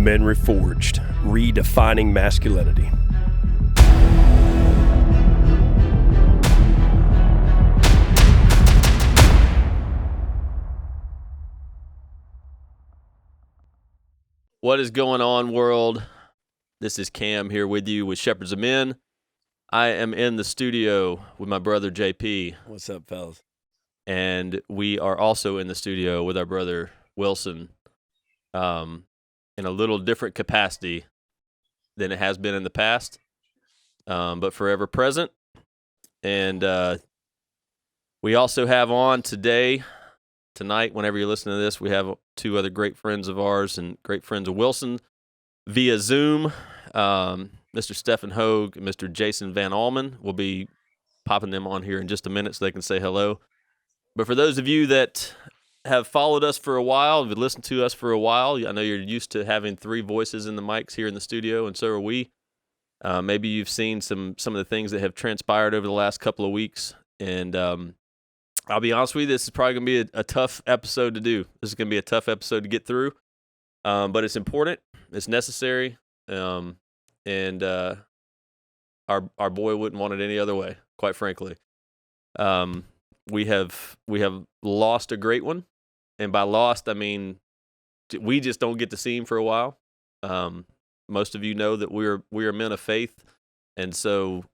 Men Reforged, redefining masculinity. What is going on, world? This is Cam here with you with Shepherds of Men. I am in the studio with my brother JP. What's up, fellas? And we are also in the studio with our brother Wilson, in a little different capacity than it has been in the past, but forever present. And we also have on tonight, whenever you listen to this, we have two other great friends of ours and great friends of Wilson via Zoom. Mr. Stephen Hogue and Mr. Jason Van Allman. We'll be popping them on here in just a minute so they can say hello. But for those of you that have followed us for a while, have listened to us for a while, I know you're used to having three voices in the mics here in the studio, and so are we. Maybe you've seen some of the things that have transpired over the last couple of weeks, and I'll be honest with you, this is probably going to be a tough episode to do. This is going to be a tough episode to get through, but it's important, it's necessary, and our boy wouldn't want it any other way, quite frankly. We have lost a great one, and by lost I mean we just don't get to see him for a while. Most of you know that we are men of faith, and so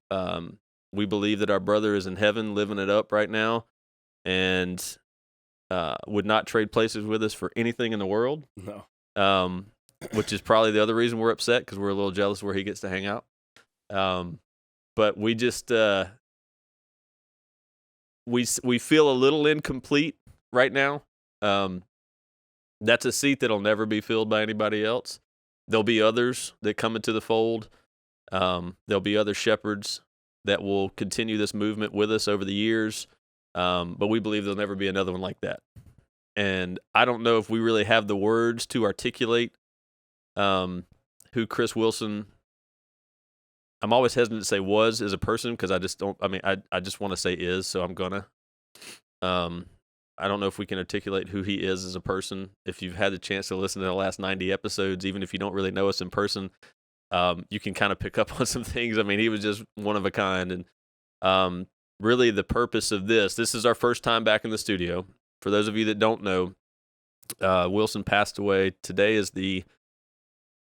we believe that our brother is in heaven, living it up right now, and would not trade places with us for anything in the world. No. Which is probably the other reason we're upset, because we're a little jealous where he gets to hang out. But we just we feel a little incomplete right now. That's a seat that'll never be filled by anybody else. There'll be others that come into the fold. There'll be other shepherds that will continue this movement with us over the years. But we believe there'll never be another one like that. And I don't know if we really have the words to articulate who Chris Wilson, I'm always hesitant to say was as a person, because I just don't, I just want to say is, so I'm gonna. I don't know if we can articulate who he is as a person. If you've had the chance to listen to the last 90 episodes, even if you don't really know us in person, you can kind of pick up on some things. I mean, he was just one of a kind. And really the purpose of this is our first time back in the studio. For those of you that don't know, Wilson passed away. Today is the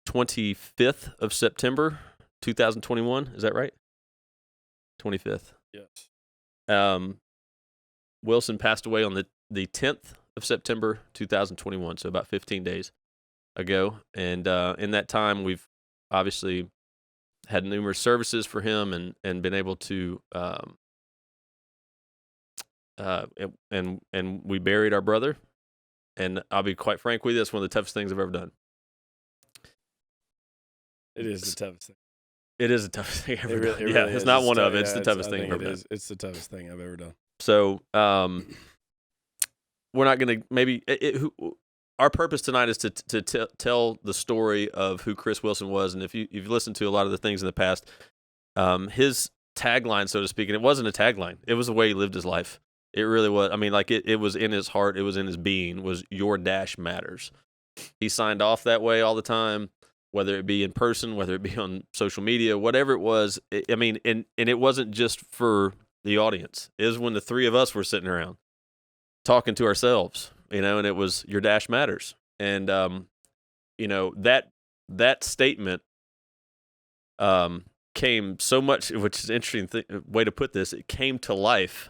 25th of September, 2021. Is that right? 25th. Yes. Wilson passed away on the 10th of September, 2021, so about 15 days ago. And in that time, we've obviously had numerous services for him and been able to and we buried our brother. And I'll be quite frank with you, that's one of the toughest things I've ever done. It is the toughest thing. It is the toughest thing I've ever done. Really Yeah, it's not one of it. It's the toughest thing I've ever done. It's the toughest thing I've ever done. So we're not going to our purpose tonight is to tell the story of who Chris Wilson was. And if you've listened to a lot of the things in the past, his tagline, so to speak, and it wasn't a tagline, it was the way he lived his life. It really was. I mean, like it was in his heart, it was in his being, was your dash matters. He signed off that way all the time, whether it be in person, whether it be on social media, whatever it was. And it wasn't just for the audience. It was when the three of us were sitting around talking to ourselves, and it was your dash matters. And, that statement came so much, which is an interesting way to put this. It came to life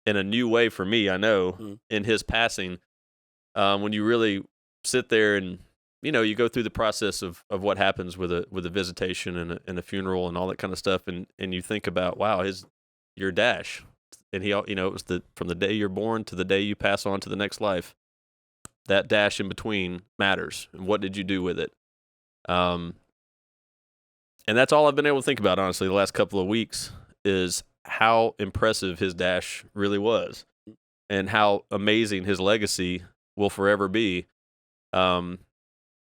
in a new way for me, I know, in his passing. When you really sit there and, you go through the process of what happens with a visitation and a funeral and all that kind of stuff. And you think about, wow, your dash. And it was from the day you're born to the day you pass on to the next life, that dash in between matters. And what did you do with it? And that's all I've been able to think about, honestly, the last couple of weeks, is how impressive his dash really was and how amazing his legacy will forever be. For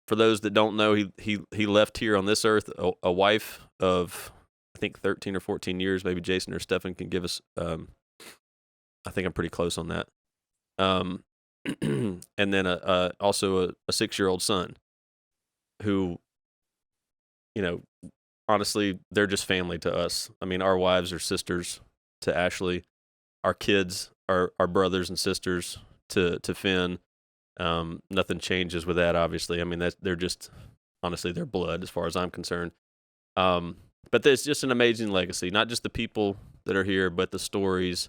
those that don't know, he left here on this earth a wife of, I think, 13 or 14 years. Maybe Jason or Stephen can give us, I think I'm pretty close on that. And then also a 6-year-old son. who, you know, honestly, they're just family to us. I mean, our wives are sisters to Ashley. Our kids are brothers and sisters to Finn. Nothing changes with that, obviously. I mean, they're just, honestly, they're blood as far as I'm concerned. But there's just an amazing legacy, not just the people that are here, but the stories.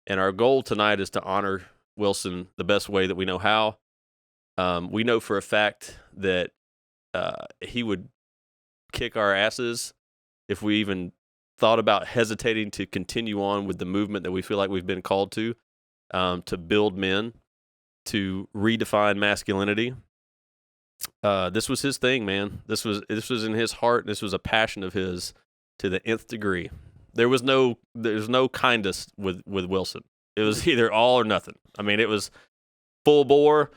And our goal tonight is to honor Wilson the best way that we know how. We know for a fact that he would kick our asses if we even thought about hesitating to continue on with the movement that we feel like we've been called to build men, to redefine masculinity. This was his thing, man. This was in his heart. This was a passion of his to the nth degree. There's no kindness with Wilson. It was either all or nothing. I mean, it was full bore,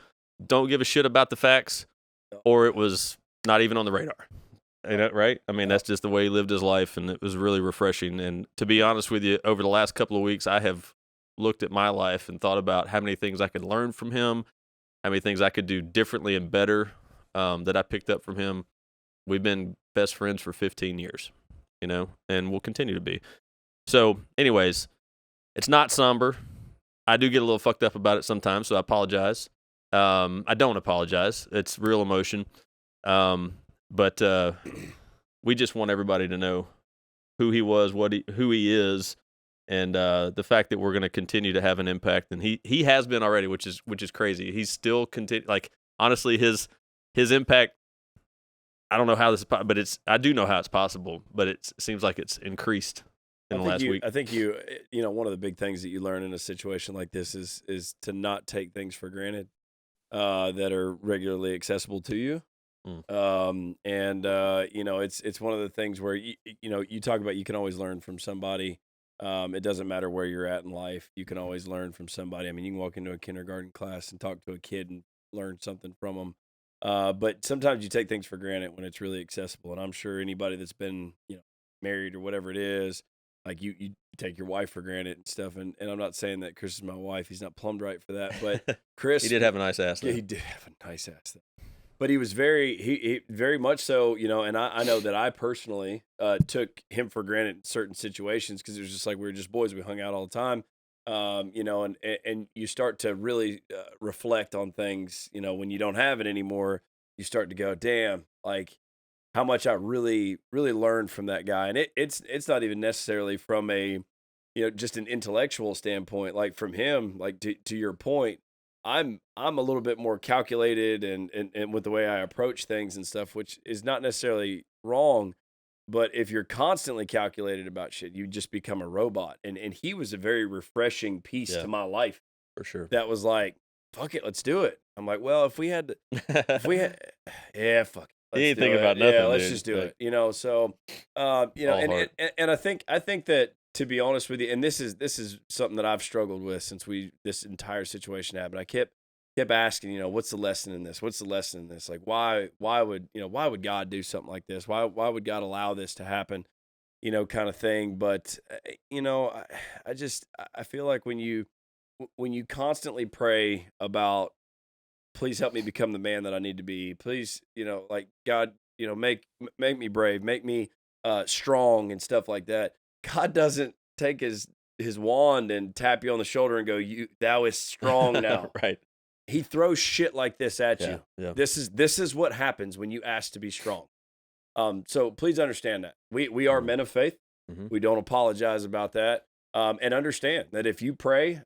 don't give a shit about the facts, or it was not even on the radar. Ain't that right? I mean, that's just the way he lived his life, and it was really refreshing. And to be honest with you, over the last couple of weeks, I have looked at my life and thought about how many things I could learn from him, how many things I could do differently and better that I picked up from him. We've been best friends for 15 years, and we'll continue to be. So anyways, it's not somber. I do get a little fucked up about it sometimes, so I apologize. I don't apologize. It's real emotion. But we just want everybody to know who he was, who he is, and the fact that we're going to continue to have an impact. And he has been already, which is crazy. He's still like, honestly, his impact. I don't know how this is, but I do know how it's possible. But it seems like it's increased in the last week. I think one of the big things that you learn in a situation like this is to not take things for granted that are regularly accessible to you. It's one of the things where you talk about you can always learn from somebody. It doesn't matter where you're at in life. You can always learn from somebody. I mean, you can walk into a kindergarten class and talk to a kid and learn something from them. But sometimes you take things for granted when it's really accessible. And I'm sure anybody that's been, married or whatever it is, like you take your wife for granted and stuff. And I'm not saying that Chris is my wife. He's not plumbed right for that. But Chris, he did have a nice ass. Yeah, he did have a nice ass. Though. But he was he very much so, and I know that I personally took him for granted in certain situations because it was just like we were just boys. We hung out all the time, and you start to really reflect on things, when you don't have it anymore. You start to go, damn, like how much I really, really learned from that guy. And it's not even necessarily from a, just an intellectual standpoint, like from him, like to your point. I'm a little bit more calculated and with the way I approach things and stuff, which is not necessarily wrong. But if you're constantly calculated about shit, you just become a robot. And he was a very refreshing piece to my life. For sure. That was like, fuck it, let's do it. I'm like, well, if we had, yeah, fuck it. He ain't thinking about nothing. Yeah, let's dude. just do it. So, and I think that, to be honest with you, and this is something that I've struggled with since this entire situation happened. I kept asking, what's the lesson in this? What's the lesson in this? Like, why would God do something like this? Why would God allow this to happen? Kind of thing. But I feel like when you constantly pray about, please help me become the man that I need to be. Please, like God, make me brave, make me strong and stuff like that. God doesn't take his wand and tap you on the shoulder and go, thou is strong now. Right. He throws shit like this at you. Yeah. This is what happens when you ask to be strong. So please understand that. We are men of faith. Mm-hmm. We don't apologize about that. And understand that if you pray,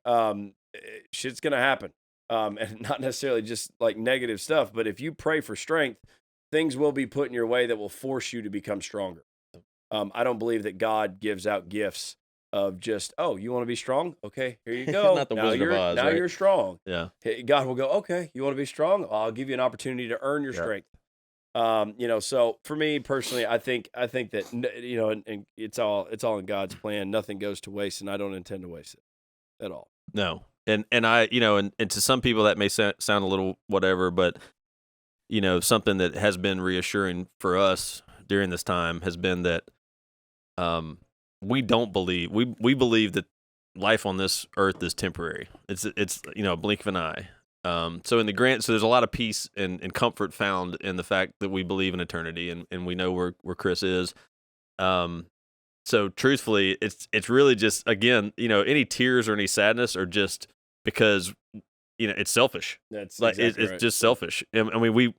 shit's going to happen. And not necessarily just like negative stuff, but if you pray for strength, things will be put in your way that will force you to become stronger. I don't believe that God gives out gifts of just, oh, you want to be strong? Okay, here you go. Not the Wizard of Oz, now right? you're strong. Yeah. God will go, okay, you want to be strong? I'll give you an opportunity to earn your strength. So for me personally, I think that, and it's all in God's plan. Nothing goes to waste, and I don't intend to waste it at all. No. And I, and to some people that may sound a little whatever, but, something that has been reassuring for us during this time has been that we believe that life on this earth is temporary. It's a blink of an eye. So there's a lot of peace and comfort found in the fact that we believe in eternity and we know where Chris is. So truthfully, it's really just, again, any tears or any sadness are just because, it's selfish. That's like exactly it's right. just selfish. I mean, we,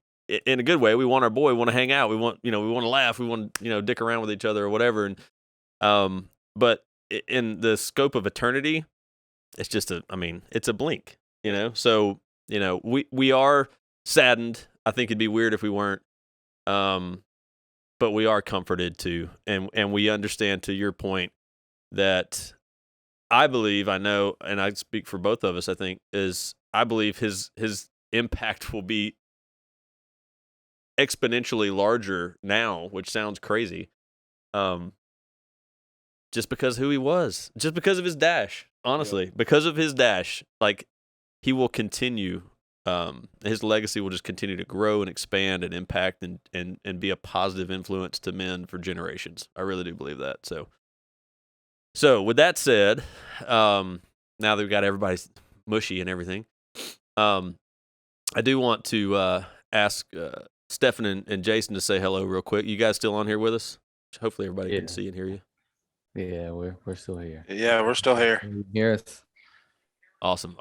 in a good way, we want our boy, we want to hang out. We want to laugh. We want to, dick around with each other or whatever. And, but in the scope of eternity, it's just it's a blink, So, we are saddened. I think it'd be weird if we weren't. But we are comforted too. And we understand, to your point, that I believe, I know, and I speak for both of us, I think, is I believe his impact will be exponentially larger now, which sounds crazy. Just because who he was, just because of his dash, honestly, because of his dash, like, he will continue. His legacy will just continue to grow and expand and impact and be a positive influence to men for generations. I really do believe that. So with that said, now that we've got everybody mushy and everything, I do want to ask Stefan and Jason to say hello real quick. You guys still on here with us? Hopefully everybody can see and hear you. Yeah, we're still here. Yeah, we're still here. Yes. Awesome.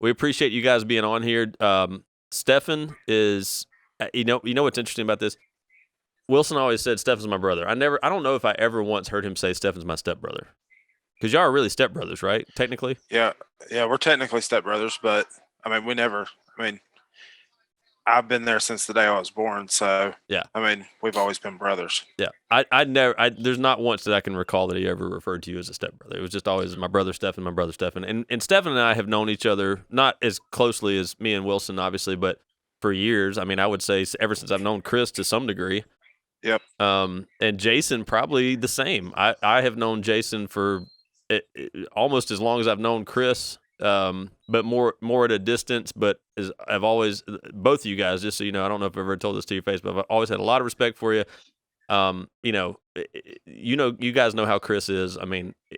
We appreciate you guys being on here. Stefan is, you know what's interesting about this? Wilson always said Stefan's my brother. I don't know if I ever once heard him say Stefan's my stepbrother. Because y'all are really stepbrothers, right? Technically? Yeah, we're technically stepbrothers, but I've been there since the day I was born, so yeah. We've always been brothers. Yeah, there's not once that I can recall that he ever referred to you as a stepbrother. It was just always my brother Stefan. And Stefan and I have known each other not as closely as me and Wilson, obviously, but for years. I would say ever since I've known Chris to some degree. Yep. And Jason probably the same. I have known Jason for almost as long as I've known Chris. But more at a distance, but I've always, both of you guys, just so you know, I don't know if I've ever told this to your face, but I've always had a lot of respect for you. You guys know how Chris is.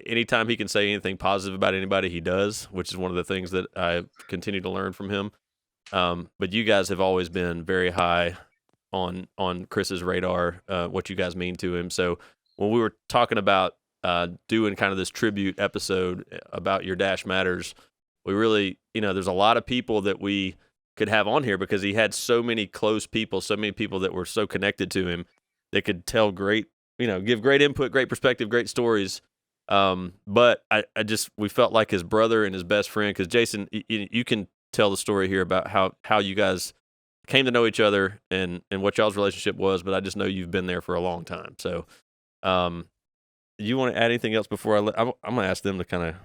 Anytime he can say anything positive about anybody, he does, which is one of the things that I continue to learn from him. But you guys have always been very high on Chris's radar, what you guys mean to him. So when we were talking about doing kind of this tribute episode about your Dash Matters, we really, there's a lot of people that we could have on here because he had so many close people, so many people that were so connected to him that could tell great, give great input, great perspective, great stories. But we felt like his brother and his best friend, because Jason, you can tell the story here about how you guys came to know each other and what y'all's relationship was, but I just know you've been there for a long time. So, you want to add anything else before I'm going to ask them to kind of.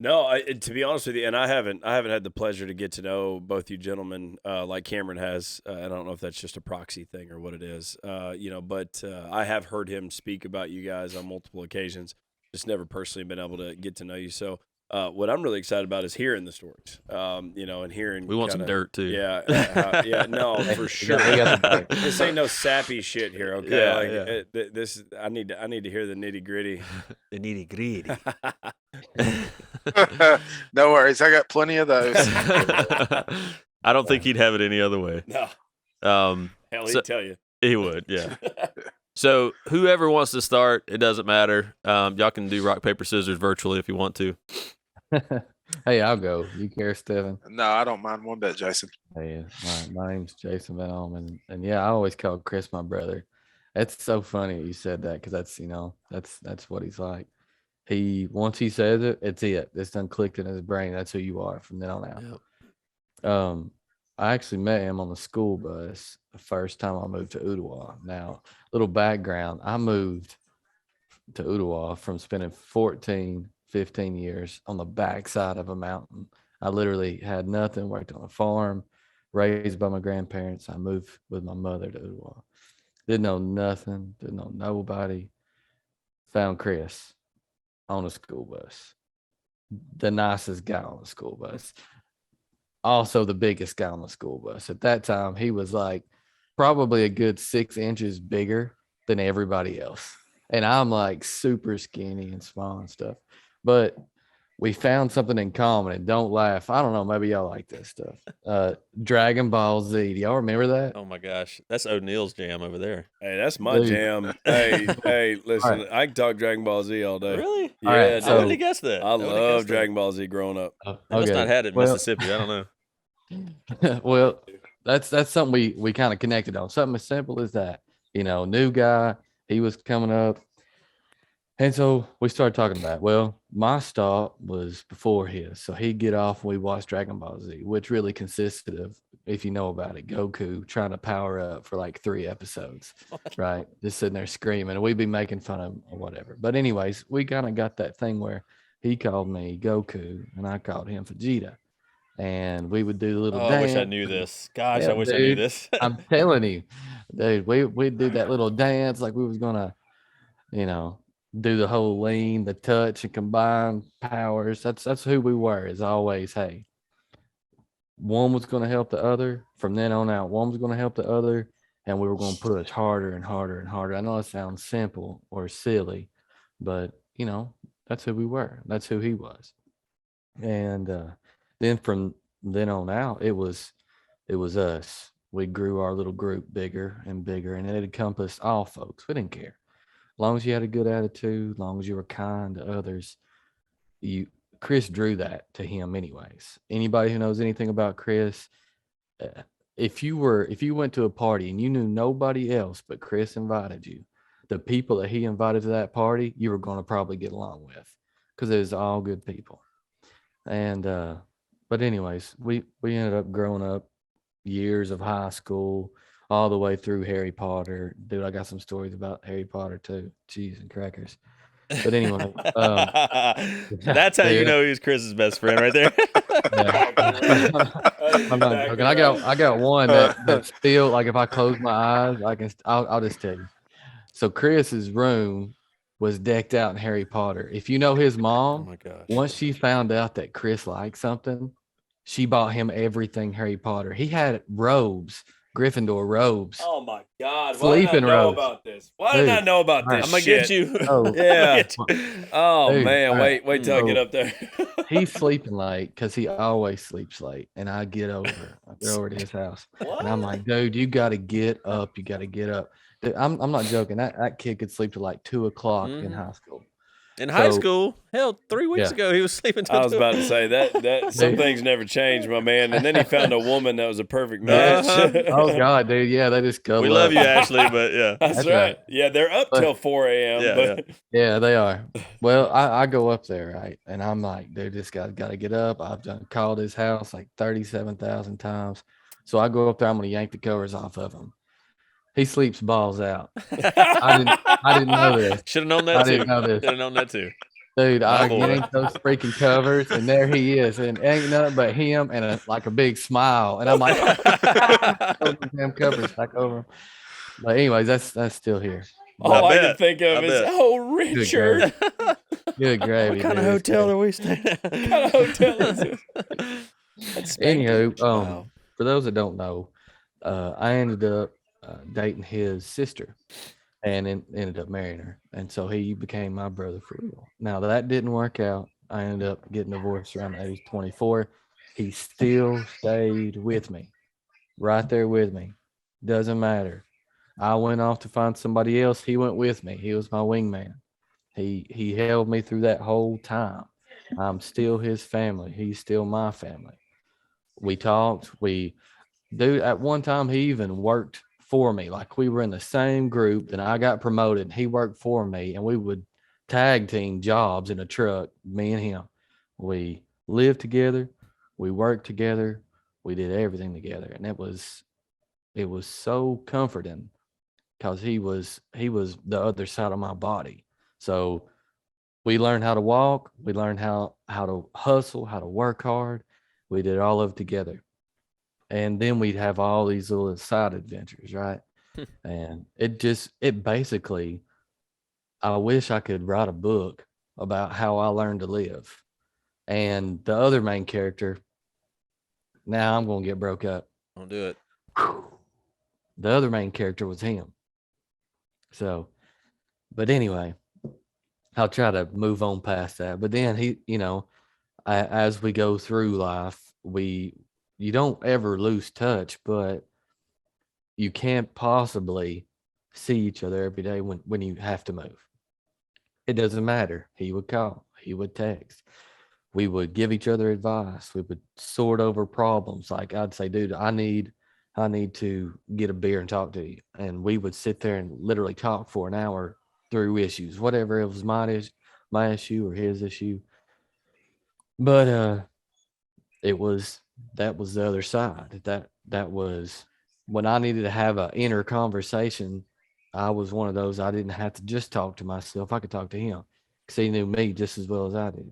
No, to be honest with you, and I haven't had the pleasure to get to know both you gentlemen like Cameron has. I don't know if that's just a proxy thing or what it is, but I have heard him speak about you guys on multiple occasions. Just never personally been able to get to know you. So what I'm really excited about is hearing the stories, and hearing. We want some dirt too. Yeah, no, for sure. This ain't no sappy shit here, okay? This I need to hear the nitty gritty. The nitty gritty. No worries, I got plenty of those. I don't think he'd have it any other way. No. Hell, he'd tell you. He would, yeah. So whoever wants to start, it doesn't matter. Y'all can do rock, paper, scissors virtually if you want to. Hey, I'll go. You care, Stephen? No, I don't mind one bit, Jason. Hey, my name's Jason Van Alm, and yeah, I always call Chris my brother. It's so funny you said that because that's what he's like. Once he says it, it's it. It's done clicked in his brain. That's who you are from then on out. Yep. I actually met him on the school bus the first time I moved to Ottawa. Now, little background, I moved to Ottawa from spending 15 years on the backside of a mountain. I literally had nothing, worked on a farm, raised by my grandparents. I moved with my mother to Ottawa. Didn't know nothing, didn't know nobody. Found Chris on a school bus. The nicest guy on the school bus. Also the biggest guy on the school bus. At that time, he was like probably a good 6 inches bigger than everybody else. And I'm like super skinny and small and stuff. But we found something in common, and don't laugh. I don't know, maybe y'all like this stuff. Dragon Ball Z. Do y'all remember that? Oh my gosh, that's O'Neill's jam over there. Hey, that's my Dude. jam. Hey, listen, I can talk Dragon Ball Z all day. Really? Yeah, All right, I so- wouldn't have guessed that. I love Dragon Ball Z growing up. They must not had it in Mississippi. I don't know. Well, that's something we kind of connected on. Something as simple as that. New guy, he was coming up. And so we started talking about it. Well, my stop was before his. So he'd get off and we watched Dragon Ball Z, which really consisted of, if you know about it, Goku trying to power up for like 3 episodes, right? Just sitting there screaming. And we'd be making fun of him or whatever. But anyways, we kind of got that thing where he called me Goku and I called him Vegeta. And we would do the little Oh, I dance. wish I knew this. Gosh, Yeah, I wish I knew dude. this. I'm telling you, dude, we'd do that little dance like we was gonna, do the whole lean, the touch, and combine powers. That's who we were. Is always, hey, one was gonna help the other. From then on out, one was gonna help the other, and we were gonna push harder and harder and harder. I know it sounds simple or silly, but that's who we were. That's who he was. And then from then on out, it was us. We grew our little group bigger and bigger, and it encompassed all folks. We didn't care. As long as you had a good attitude, as long as you were kind to others, Chris drew that to him anyways. Anybody who knows anything about Chris, if you went to a party and you knew nobody else but Chris invited you, the people that he invited to that party, you were going to probably get along with because it was all good people. And but anyways, we ended up growing up years of high school all the way through Harry Potter. Dude, I got some stories about Harry Potter too. Cheese and crackers. But anyway, that's how you dude. know he's Chris's best friend right there. I'm not joking. I got one that still, like, if I close my eyes, I'll just tell you. So Chris's room was decked out in Harry Potter. If you know his Oh mom, my gosh. once she found out that Chris liked something, she bought him everything Harry Potter. He had robes, Gryffindor robes. Oh my God! Why did I know about this? Why did I know about this? I'm gonna get you. Oh, Yeah. Oh Dude, man, all right. wait till I get So- up there. He's sleeping late because he always sleeps late. And I get over to his house. And I'm like, dude, you got to get up. You got to get up. Dude, I'm not joking. That kid could sleep till like 2 o'clock in high school. In high So- school, hell, 3 weeks Yeah. ago he was sleeping till I was 2 about to say that some Dude. things never change, my man. And then he found a woman that was a perfect match. Oh God, dude. Yeah, they just cuddle We love up. you, Ashley, but yeah. That's That's right. right. Yeah, they're up But- till 4 a.m. Yeah, but Yeah, they are. Well, I go up there, right? And I'm like, dude, this guy's got to get up. I've called his house like 37,000 times. So I go up there, I'm going to yank the covers off of him. He sleeps balls out. I didn't know this. Should have known that I too. didn't know this. Should have known that too. Dude, I boy. yanked those freaking covers, and there he is. And ain't nothing but him and a big smile. And I'm like, throw the damn covers back over him. But anyways, that's still here. all I can bet. think of I is, bet. oh, Richard. Good gravy. What kind of dude. hotel are we staying at? What kind of hotel is this? That's Anywho, Wow. for those that don't know, I ended up dating his sister and ended up marrying her. And so he became my brother for real. Now, that didn't work out. I ended up getting divorced around the age of 24. He still stayed with me, right there with me. Doesn't matter. I went off to find somebody else. He went with me. He was my wingman. He held me through that whole time. I'm still his family. He's still my family. We talked. Dude, at one time he even worked for me. Like, we were in the same group, then I got promoted and he worked for me, and we would tag team jobs in a truck, me and him. We lived together, we worked together, we did everything together. And it was so comforting because he was the other side of my body. So we learned how to walk, we learned how to hustle, how to work hard. We did all of it together. And then we'd have all these little side adventures, right? And it basically, I wish I could write a book about how I learned to live. And the other main character, now I'm going to get broke up. Don't do it. The other main character was him. So, but anyway, I'll try to move on past that. But then he, as we go through life, you don't ever lose touch, but you can't possibly see each other every day when you have to move. It doesn't matter. He would call, he would text. We would give each other advice. We would sort over problems. Like I'd say, dude, I need to get a beer and talk to you. And we would sit there and literally talk for an hour through issues, whatever it was my issue or his issue. But that was the other side. That was when I needed to have an inner conversation. I was one of those. I didn't have to just talk to myself. I could talk to him because he knew me just as well as I did.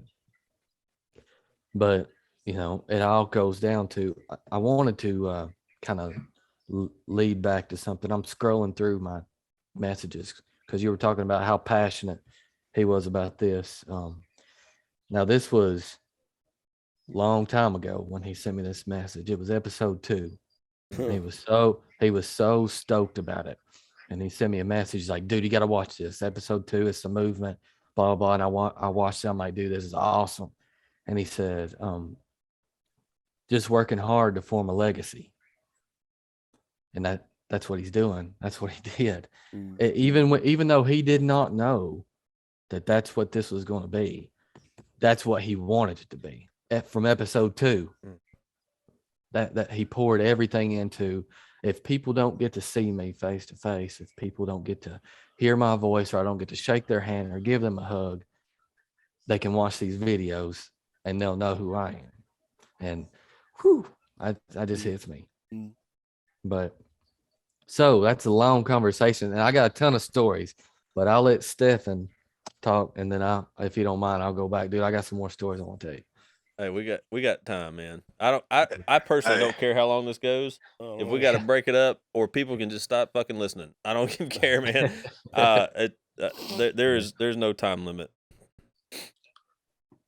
But it all goes down to I wanted to kind of lead back to something. I'm scrolling through my messages because you were talking about how passionate he was about this. Now this was long time ago when he sent me this message. It was episode 2. He was so stoked about it. And he sent me a message like, dude, you got to watch this. Episode 2, it's the movement, blah, blah, blah. And I watched it. I'm like, dude, this is awesome. And he said, just working hard to form a legacy. And that's what he's doing. That's what he did. Even though he did not know that that's what this was going to be, that's what he wanted it to be. From episode 2, that he poured everything into. If people don't get to see me face to face, if people don't get to hear my voice, or I don't get to shake their hand or give them a hug, they can watch these videos and they'll know who I am. And I just hits me. But so that's a long conversation, and I got a ton of stories, but I'll let Stefan talk, and then if you don't mind, I'll go back, dude. I got some more stories I want to tell you. Hey, we got time, man. I personally don't care how long this goes. If we got to break it up, or people can just stop fucking listening, I don't even care, man. There's no time limit.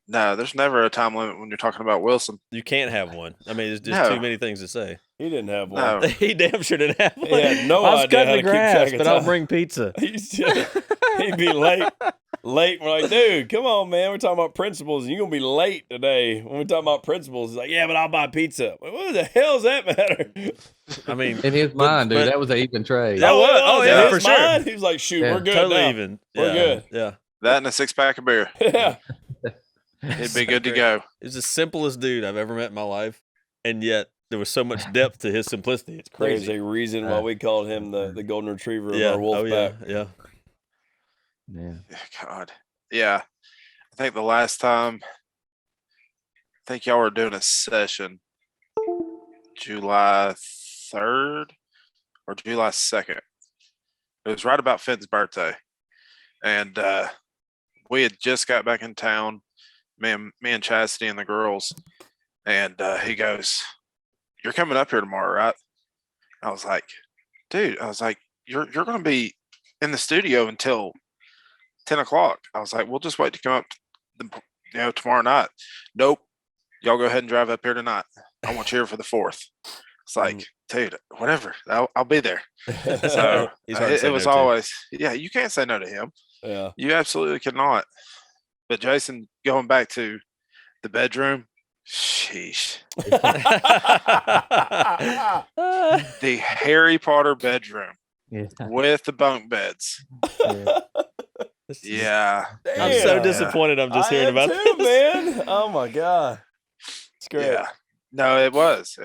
No, there's never a time limit when you're talking about Wilson. You can't have one. I mean, it's just too many things to say. He didn't have one. No. He damn sure didn't have one. He had no I was idea cutting how the to keep grass, track of but I'll time. bring pizza. He'd be late. We're like, dude, come on, man. We're talking about principles, and you're gonna be late today. When we're talking about principles, he's like, yeah, but I'll buy pizza. Like, what the hell's that matter? I mean, in his mind, dude, that was an even trade. That was. Oh, yeah, for sure. He was like, shoot, Yeah. we're good Totally now. even. We're good. Yeah. That and a 6-pack of beer. Yeah. He'd be good to go. He's the simplest dude I've ever met in my life, and yet there was so much depth to his simplicity. It's crazy. There's a reason why we called him the golden retriever of Yeah. our wolf Oh, yeah. pack. Yeah. Yeah. God. Yeah. I think the last time, y'all were doing a session July 3rd or July 2nd. It was right about Finn's birthday. And we had just got back in town, me and Chastity and the girls. And he goes, "You're coming up here tomorrow, right?" I was like, "Dude," you're going to be in the studio until 10 o'clock. I was like, "We'll just wait to come up tomorrow night." "Nope. Y'all go ahead and drive up here tonight. I want you here for the 4th. It's like, dude, whatever. I'll be there. So it was always, yeah, you can't say no to him. Yeah. You absolutely cannot. But Jason, going back to the bedroom, sheesh. The Harry Potter bedroom with the bunk beds. Yeah. I'm so disappointed. I'm just hearing about too, this. man. Oh my God. It's great. Yeah. No, it was.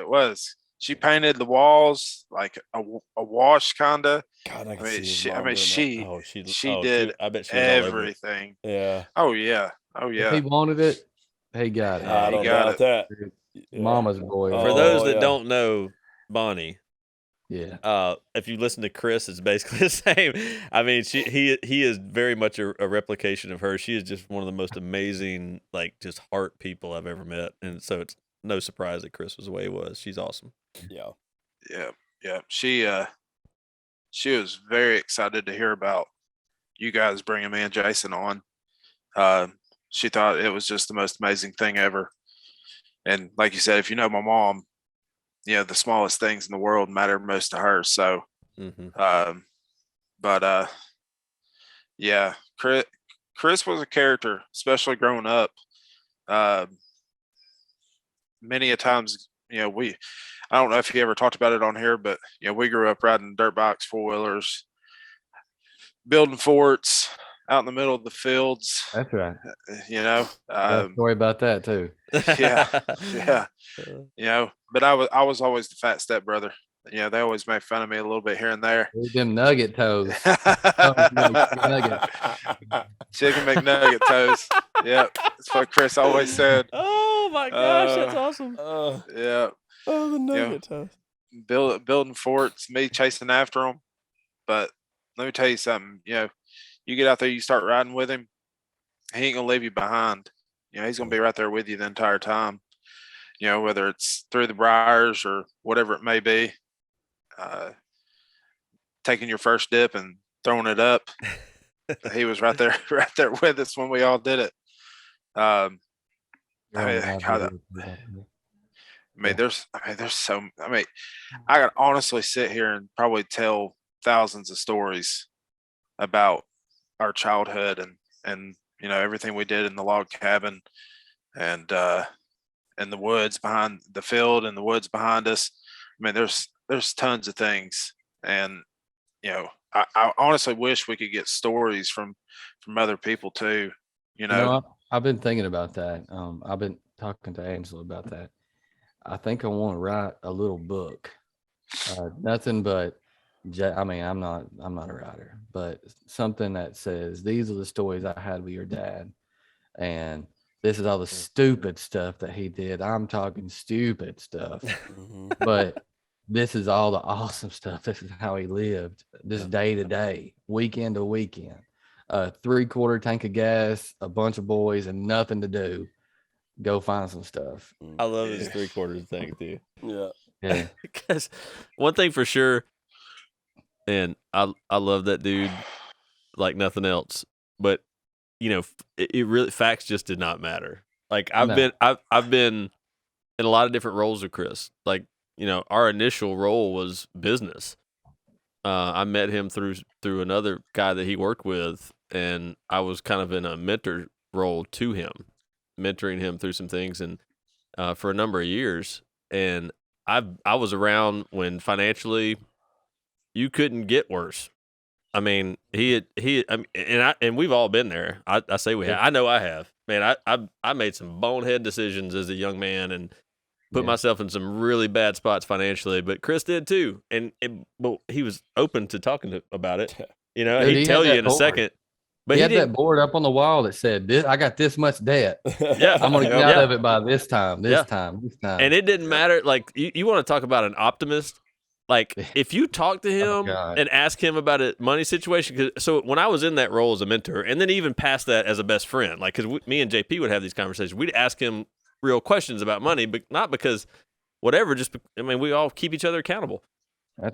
She painted the walls like a wash kind of. God, I can I mean, see she did I bet she was all over it. everything. Yeah. Oh yeah. If he wanted it, he got it. I he don't got doubt that. Yeah. Mama's boy. For Oh, those that yeah. don't know Bonnie, if you listen to Chris, it's basically the same. I mean, he is very much a replication of her. She is just one of the most amazing, like, just heart people I've ever met, and so it's no surprise that Chris was the way he was. She's awesome. Yeah. Yeah. She was very excited to hear about you guys bringing me and Jason on. She thought it was just the most amazing thing ever. And like you said, if you know my mom, the smallest things in the world matter most to her. So, yeah, Chris was a character, especially growing up. many a times, I don't know if he ever talked about it on here, but we grew up riding dirt bikes, 4-wheelers, building forts out in the middle of the fields. That's right. Got a story about that too. Yeah. But I was always the fat stepbrother. They always make fun of me a little bit here and there. Them nugget toes. Chicken McNugget toes. Yep. That's what Chris always said. Oh my gosh, that's awesome. Yeah. Oh, the nugget toes. Building forts, me chasing after them. But let me tell you something. You get out there, you start riding with him, he ain't gonna leave you behind. He's gonna be right there with you the entire time. Whether it's through the briars or whatever it may be, taking your first dip and throwing it up. He was right there with us when we all did it. I could honestly sit here and probably tell thousands of stories about our childhood and everything we did in the log cabin and in the woods behind the field and the woods behind us. There's tons of things, and I honestly wish we could get stories from other people too. I've been thinking about that. I've been talking to Angela about that. I think I want to write a little book. Nothing but, I'm not a writer, but something that says these are the stories I had with your dad, and this is all the stupid stuff that he did. I'm talking stupid stuff, but this is all the awesome stuff. This is how he lived, this day to day, weekend to weekend. 3/4 tank of gas, a bunch of boys, and nothing to do. Go find some stuff. I love this 3/4 thing too. Yeah. Because one thing for sure, and I love that dude like nothing else. But it really, facts just did not matter. Like I've been in a lot of different roles with Chris. Like our initial role was business. I met him through another guy that he worked with, and I was kind of in a mentor role to him, mentoring him through some things, and for a number of years. And I was around when financially you couldn't get worse. I mean, and we've all been there. I say we have. I know I have. Man, I made some bonehead decisions as a young man and put myself in some really bad spots financially, but Chris did too. But he was open to talking about it. Dude, he'd tell you in a second. But he had that board up on the wall that said, I got this much debt. Yeah. I'm going to get out of it by this time. And it didn't matter. Like, you want to talk about an optimist? Like, if you talk to him and ask him about a money situation, so when I was in that role as a mentor, and then even past that as a best friend, like, because me and JP would have these conversations, we'd ask him real questions about money, but not because whatever, we all keep each other accountable.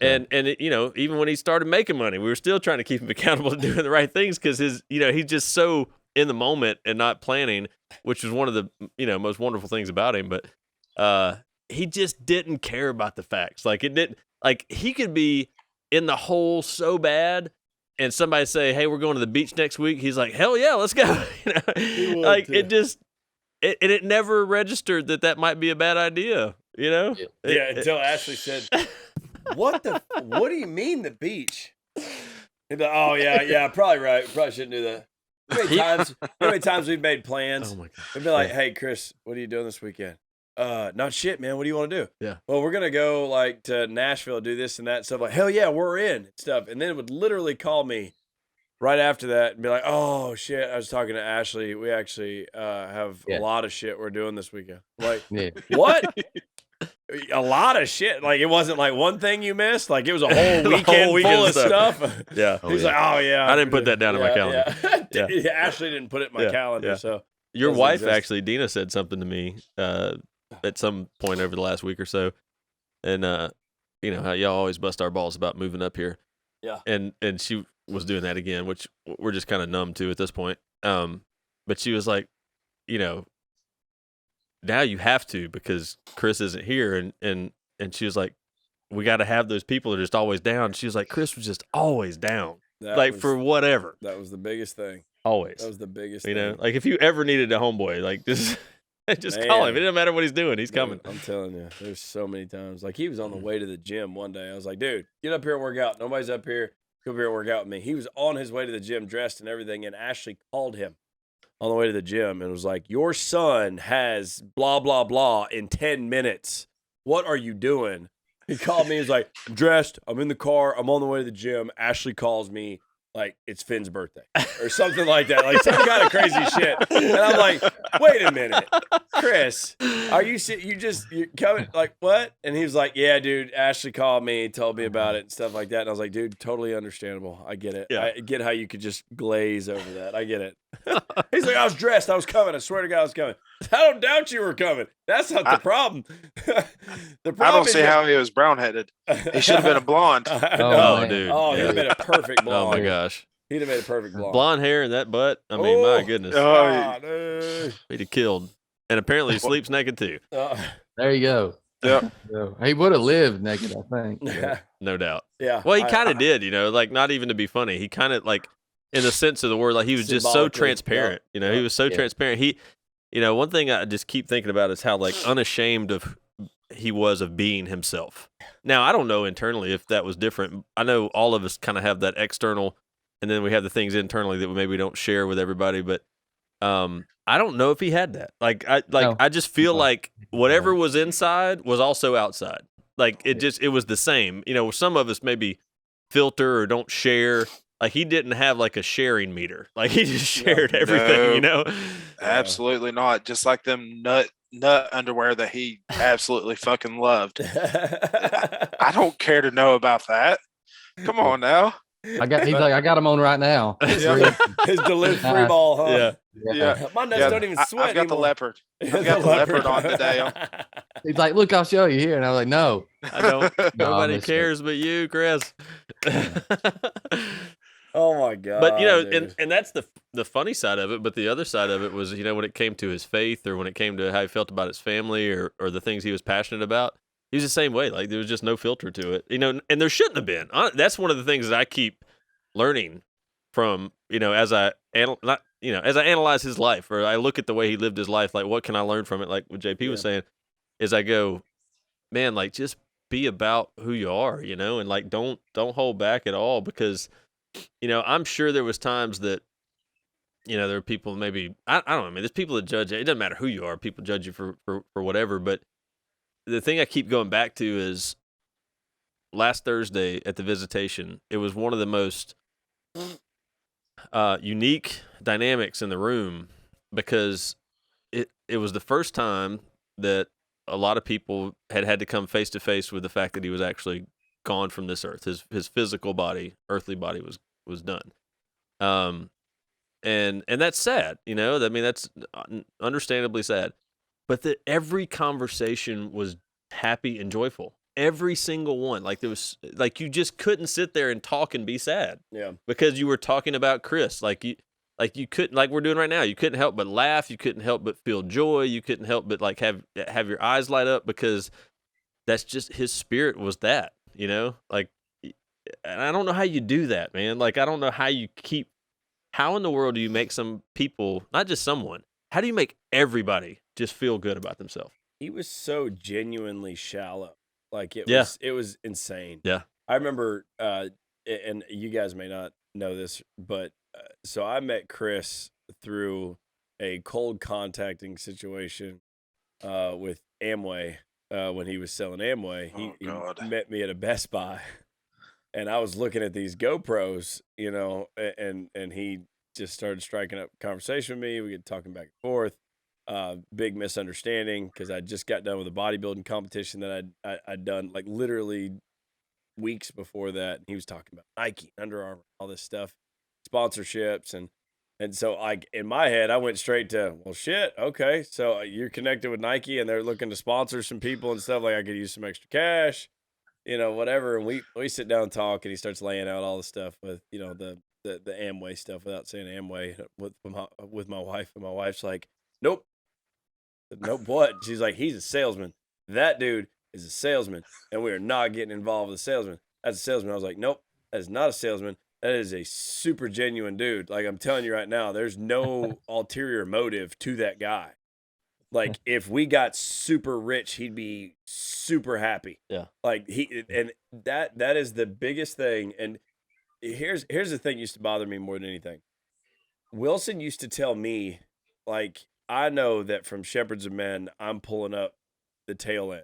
And even when he started making money, we were still trying to keep him accountable to doing the right things, because he's just so in the moment and not planning, which is one of the most wonderful things about him. But he just didn't care about the facts. Like, it didn't. Like, he could be in the hole so bad, and somebody say, "Hey, we're going to the beach next week." He's like, "Hell yeah, let's go!" Like, it never registered that might be a bad idea. Yeah, until Ashley said, What do you mean the beach? He'd be like, "Oh yeah, probably right. Probably shouldn't do that." How many times we've made plans? Oh my God. We'd be like, "Hey Chris, what are you doing this weekend?" Not shit, man. What do you want to do? Yeah. Well, we're gonna go like to Nashville, do this and that stuff. Like, hell yeah, we're in stuff. And then it would literally call me right after that and be like, "Oh shit, I was talking to Ashley. We actually have a lot of shit we're doing this weekend." Like, what? A lot of shit. Like, it wasn't like one thing you missed. Like, it was a whole weekend full of stuff. Yeah. He's like, "Oh yeah, I didn't put that down in my calendar. Yeah. Ashley didn't put it in my calendar. Yeah. So your wife actually, Dina, said something to me at some point over the last week or so, and how y'all always bust our balls about moving up here. Yeah. And she was doing that again, which we're just kind of numb to at this point. But she was like, now you have to, because Chris isn't here, and she was like, we got to have those people that are just always down. She was like, Chris was just always down, for whatever. That was the biggest thing. Always. That was the biggest thing. Like, if you ever needed a homeboy, like this, Just call him. Man. It doesn't matter what he's doing. He's Dude, coming. I'm telling you, there's so many times. Like he was on the way to the gym one day. I was like, dude, get up here and work out. Nobody's up here. Come up here and work out with me. He was on his way to the gym dressed and everything. And Ashley called him on the way to the gym and was like, your son has blah, blah, blah in 10 minutes. What are you doing? He called me. He was like, I'm dressed. I'm in the car. I'm on the way to the gym. Ashley calls me like it's Finn's birthday or something like that. Like some kind of crazy shit. And I'm like, wait a minute, Chris, are you you're coming? Like what? And he was like, yeah, dude, Ashley called me, told me about it and stuff like that. And I was like, dude, totally understandable. I get it. Yeah. I get how you could just glaze over that. I get it. He's like, I was dressed. I was coming. I swear to God, I was coming. I don't doubt you were coming. That's not the problem. The problem I don't is see how he was brown headed. He should have been a blonde. I Oh, know. man. dude. Oh, he'd Yeah. have made a perfect blonde. Oh my gosh. He'd have made a perfect blonde. Blonde hair and that butt. I mean, my goodness. Oh, God, dude. He'd have killed. And apparently he sleeps naked too. There you go. yeah. So, he would have lived naked, I think. Yeah. No doubt. Yeah. Well, he kind of did, like not even to be funny. He kind of like, in the sense of the word, like he was just so Symbolically, transparent. yeah. He was so Yeah. transparent. He, one thing I just keep thinking about is how like unashamed of he was of being himself. Now, I don't know internally if that was different. I know all of us kind of have that external, and then we have the things internally that we maybe don't share with everybody. But I don't know if he had that. No. I just feel No. like whatever was inside was also outside. Like it was the same. Some of us maybe filter or don't share. Like he didn't have like a sharing meter. Like he just shared everything. Absolutely not. Just like them nut underwear that he absolutely fucking loved. I don't care to know about that. Come on now. He's like, I got him on right now. His delivery ball, huh? Yeah. My nuts Yeah, don't even I've sweat got the anymore. leopard. I've got the leopard on today. He's like, look, I'll show you here. And I was like, no. I don't. No, Nobody listen. cares but you, Chris. Oh my God. But dude. and that's the funny side of it. But the other side of it was, when it came to his faith, or when it came to how he felt about his family, or the things he was passionate about, he was the same way. Like there was just no filter to it, and there shouldn't have been. That's one of the things that I keep learning from, as I analyze his life, or I look at the way he lived his life. Like, what can I learn from it? Like what JP was saying, is I go, man, like just be about who you are, and like don't hold back at all, because I'm sure there was times that there were people, maybe I don't know, I mean, there's people that judge. It doesn't matter who you are, people judge you for whatever. But the thing I keep going back to is last Thursday at the visitation, it was one of the most unique dynamics in the room, because it was the first time that a lot of people had to come face to face with the fact that he was actually gone from this earth. His physical body, earthly body was done. And that's sad, I mean, that's understandably sad. But that every conversation was happy and joyful. Every single one. Like there was, like you just couldn't sit there and talk and be sad. Yeah. Because you were talking about Chris. Like you couldn't, like we're doing right now, you couldn't help but laugh, you couldn't help but feel joy, you couldn't help but like have your eyes light up, because that's just his spirit was that, like, and I don't know how you do that, man. Like I don't know how in the world do you make some people, not just someone, how do you make everybody just feel good about themselves? He was so genuinely shallow. Like it was insane. Yeah. I remember, and you guys may not know this, but so I met Chris through a cold contacting situation with Amway when he was selling Amway. He met me at a Best Buy, and I was looking at these GoPros, and he just started striking up conversation with me. We get talking back and forth. Big misunderstanding, because I just got done with a bodybuilding competition that I'd done like literally weeks before that. And he was talking about Nike, Under Armour, all this stuff, sponsorships, and so in my head I went straight to, well, shit, okay, so you're connected with Nike and they're looking to sponsor some people and stuff, like I could use some extra cash, whatever. And we sit down and talk, and he starts laying out all the stuff with the Amway stuff, without saying Amway, with my wife, and my wife's like, nope. Nope, what? She's like, he's a salesman. That dude is a salesman, and we are not getting involved with a salesman. That's a salesman. I was like, nope, that is not a salesman. That is a super genuine dude. Like, I'm telling you right now, there's no ulterior motive to that guy. Like if we got super rich, he'd be super happy. Yeah. Like and that is the biggest thing. And here's the thing used to bother me more than anything. Wilson used to tell me, like, I know that from Shepherds of Men, I'm pulling up the tail end.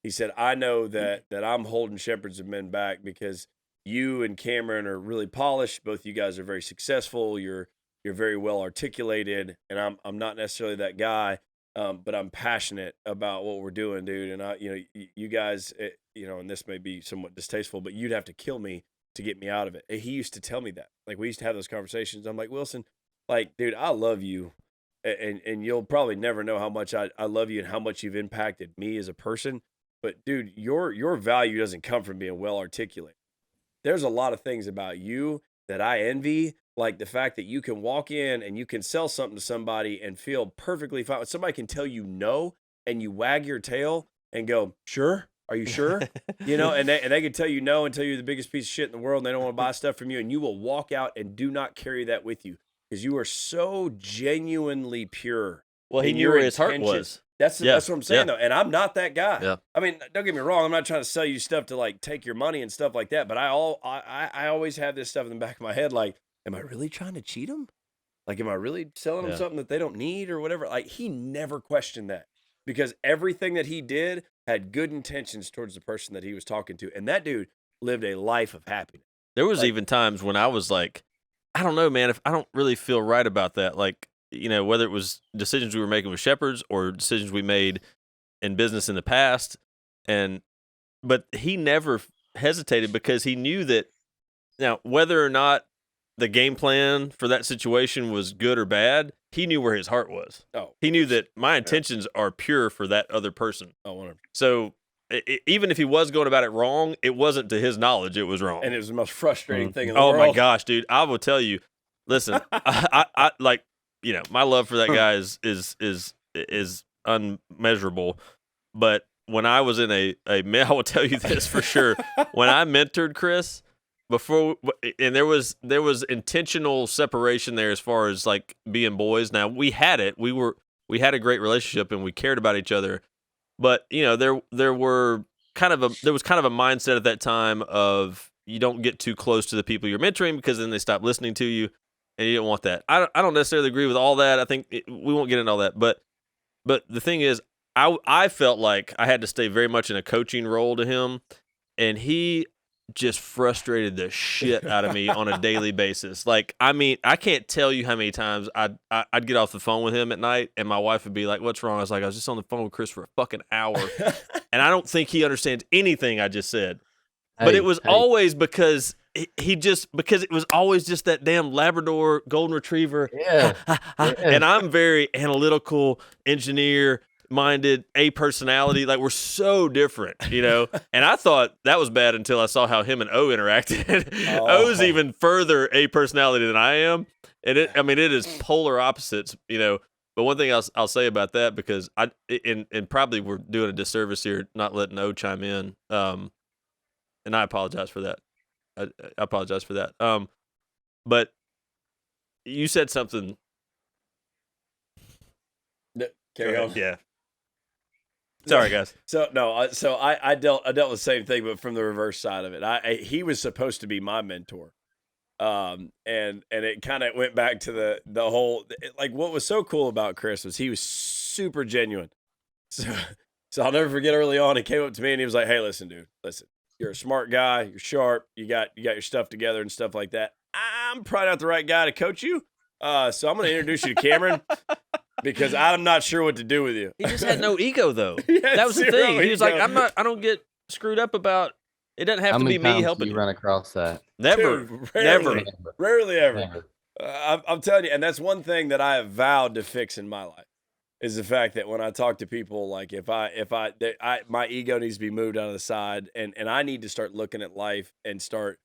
He said, I know that I'm holding Shepherds of Men back because you and Cameron are really polished. Both you guys are very successful. You're very well articulated, and I'm not necessarily that guy, but I'm passionate about what we're doing, dude. And you guys, and this may be somewhat distasteful, but you'd have to kill me to get me out of it. And he used to tell me that. Like we used to have those conversations. I'm like, Wilson, like, dude, I love you. And you'll probably never know how much I love you and how much you've impacted me as a person. But dude, your value doesn't come from being well articulated. There's a lot of things about you that I envy, like the fact that you can walk in and you can sell something to somebody and feel perfectly fine. Somebody can tell you no, and you wag your tail and go, sure. Are you sure? And they can tell you no and tell you the biggest piece of shit in the world and they don't want to buy stuff from you, and you will walk out and do not carry that with you because you are so genuinely pure. Well, he knew where his heart was. That's what I'm saying, though. And I'm not that guy. Yeah. I mean, don't get me wrong. I'm not trying to sell you stuff to like take your money and stuff like that. But I always have this stuff in the back of my head. Like, am I really trying to cheat them? Like, am I really selling them something that they don't need or whatever? Like, he never questioned that because everything that he did had good intentions towards the person that he was talking to. And that dude lived a life of happiness. There was even times when I was like, I don't know, man, if I don't really feel right about that. Like, whether it was decisions we were making with Shepherds or decisions we made in business in the past. But he never hesitated because he knew that now, whether or not the game plan for that situation was good or bad, he knew where his heart was. Oh, he knew that my intentions are pure for that other person. Oh, 100%. So even if he was going about it wrong, it wasn't to his knowledge it was wrong. And it was the most frustrating thing in the world. Oh my gosh, dude! I will tell you. Listen, I like my love for that guy is unmeasurable. But when I was in I will tell you this for sure. When I mentored Chris before, and there was intentional separation there as far as like being boys. Now we had it. We had a great relationship and we cared about each other. But there was kind of a mindset at that time of you don't get too close to the people you're mentoring because then they stop listening to you, and you didn't want that. I don't necessarily agree with all that. I think we won't get into all that. But the thing is, I felt like I had to stay very much in a coaching role to him, and he just frustrated the shit out of me on a daily basis. Like, I mean, I can't tell you how many times I'd get off the phone with him at night and my wife would be like, what's wrong? I was like, I was just on the phone with Chris for a fucking hour. And I don't think he understands anything I just said. But it was always because because it was always just that damn Labrador golden retriever. Yeah. And I'm very analytical, engineer minded, a personality. Like, we're so different, and I thought that was bad until I saw how him and O interacted. O's even further a personality than I am, and it is polar opposites, but one thing I'll say about that, because and probably we're doing a disservice here not letting O chime in, and I apologize for that. I apologize for that. But you said something. Carry on. Yeah. Sorry, guys. So no, so I dealt with the same thing, but from the reverse side of it. He was supposed to be my mentor, and it kind of went back to the whole, like, what was so cool about Chris was he was super genuine. So I'll never forget, early on he came up to me and he was like, "Hey, listen, dude, listen, you're a smart guy, you're sharp, you got your stuff together and stuff like that. I'm probably not the right guy to coach you, so I'm going to introduce you to Cameron." Because I'm not sure what to do with you. He just had no ego, though. That was the thing. He was like, I don't get screwed up about, it doesn't have to be me helping you. Run across that? Never. Dude, Rarely ever. I'm telling you, and that's one thing that I have vowed to fix in my life, is the fact that when I talk to people, like my ego needs to be moved out of the side, and I need to start looking at life and start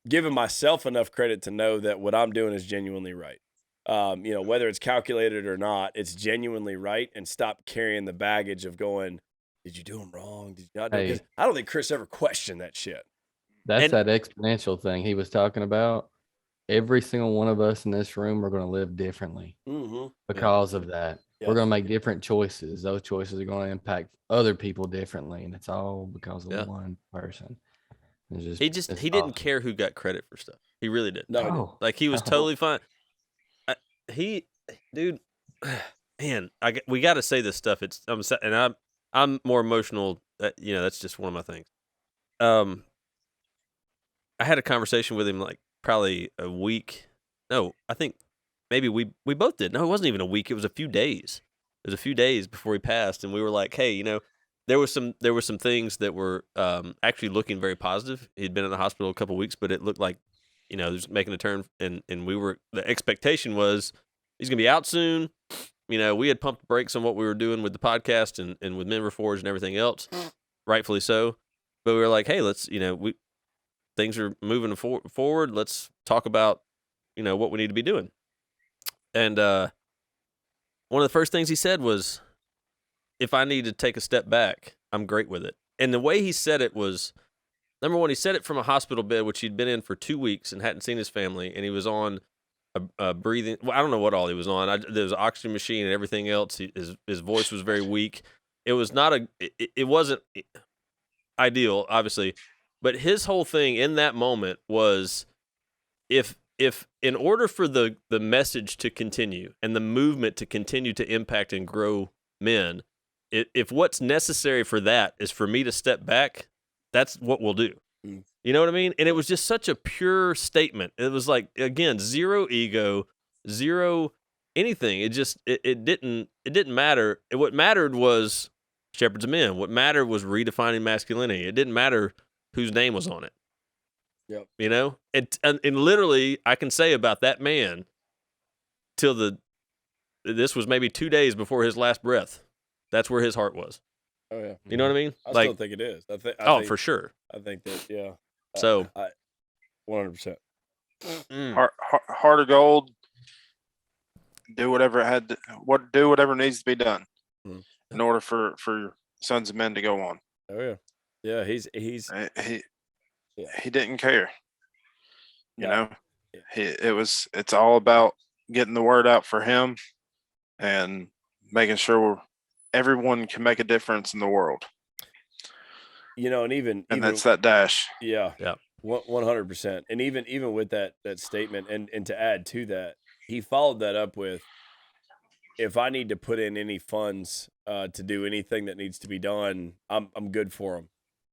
giving myself enough credit to know that what I'm doing is genuinely right. Whether it's calculated or not, it's genuinely right, and stop carrying the baggage of going, did you do them wrong? Did you not do it? 'Cause I don't think Chris ever questioned that shit. That's that exponential thing he was talking about. Every single one of us in this room are going to live differently because of that. we're going to make different choices. Those choices are going to impact other people differently, and it's all because of one person. He didn't care who got credit for stuff. He really didn't. No, like he was totally fine. Dude, man, we got to say this stuff. I'm more emotional. That's just one of my things. I had a conversation with him like probably a week. No, I think maybe we both did. No, it wasn't even a week. It was a few days. It was a few days before he passed, and we were like, hey, there were some things that were actually looking very positive. He'd been in the hospital a couple of weeks, but it looked like, there's making a turn, and the expectation was he's gonna be out soon. We had pumped the brakes on what we were doing with the podcast and with Men Reforged and everything else, rightfully so. But we were like, hey, let's things are moving forward. Let's talk about what we need to be doing. And one of the first things he said was, if I need to take a step back, I'm great with it. And the way he said it was, number one, he said it from a hospital bed, which he'd been in for 2 weeks and hadn't seen his family, and he was on a breathing. Well, I don't know what all he was on. There was an oxygen machine and everything else. His voice was very weak. It was not it wasn't ideal, obviously, but his whole thing in that moment was, if in order for the message to continue and the movement to continue to impact and grow men, if what's necessary for that is for me to step back, that's what we'll do. You know what I mean? And it was just such a pure statement. It was like, again, zero ego, zero anything. It didn't matter. What mattered was Shepherds of Men. What mattered was redefining masculinity. It didn't matter whose name was on it. Yep. And literally, I can say about that man till this was maybe 2 days before his last breath. That's where his heart was. Oh yeah. You know what I mean? I still think it is. I think for sure. I think that, yeah. So, 100%. Heart of gold. Do whatever do whatever needs to be done in order for Sons of Men to go on. Oh yeah. Yeah, he didn't care. Yeah. It's all about getting the word out for him and making sure everyone can make a difference in the world. And that's that dash. Yeah. 100%. And even with that statement, and to add to that, he followed that up with, if I need to put in any funds to do anything that needs to be done, I'm good for them.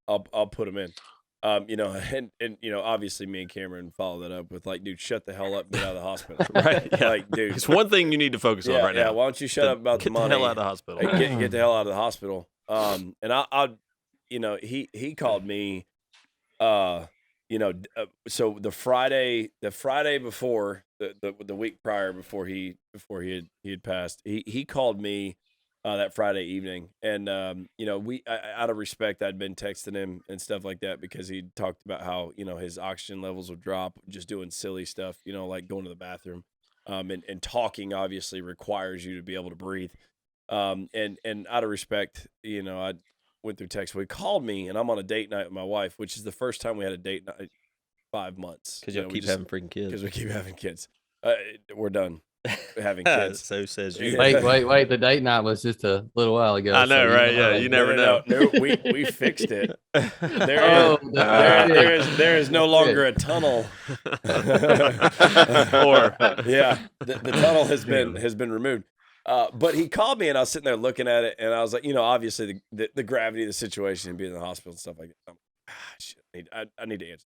I'll put them in. And obviously me and Cameron follow that up with like, dude, shut the hell up, get out of the hospital. Right? Yeah. Like, dude, it's one thing you need to focus on right now. Why don't you shut up about the money? Get the hell out of the hospital. Get the hell out of the hospital. And he called me, so the Friday before the week prior, before he had passed, he called me that Friday evening, and out of respect, I'd been texting him and stuff like that, because he talked about how his oxygen levels would drop just doing silly stuff, like going to the bathroom, and talking obviously requires you to be able to breathe, and out of respect, I went through text. He called me, and I'm on a date night with my wife, which is the first time we had a date night 5 months. Because you keep having freaking kids. Because we keep having kids. We're done having kids. So says you. Wait. The date night was just a little while ago. I know, right? Yeah, you never know. No, we fixed it. There is no longer a tunnel. The tunnel has been removed. But he called me, and I was sitting there looking at it, and I was like, obviously the gravity of the situation and being in the hospital and stuff like that. I need to answer.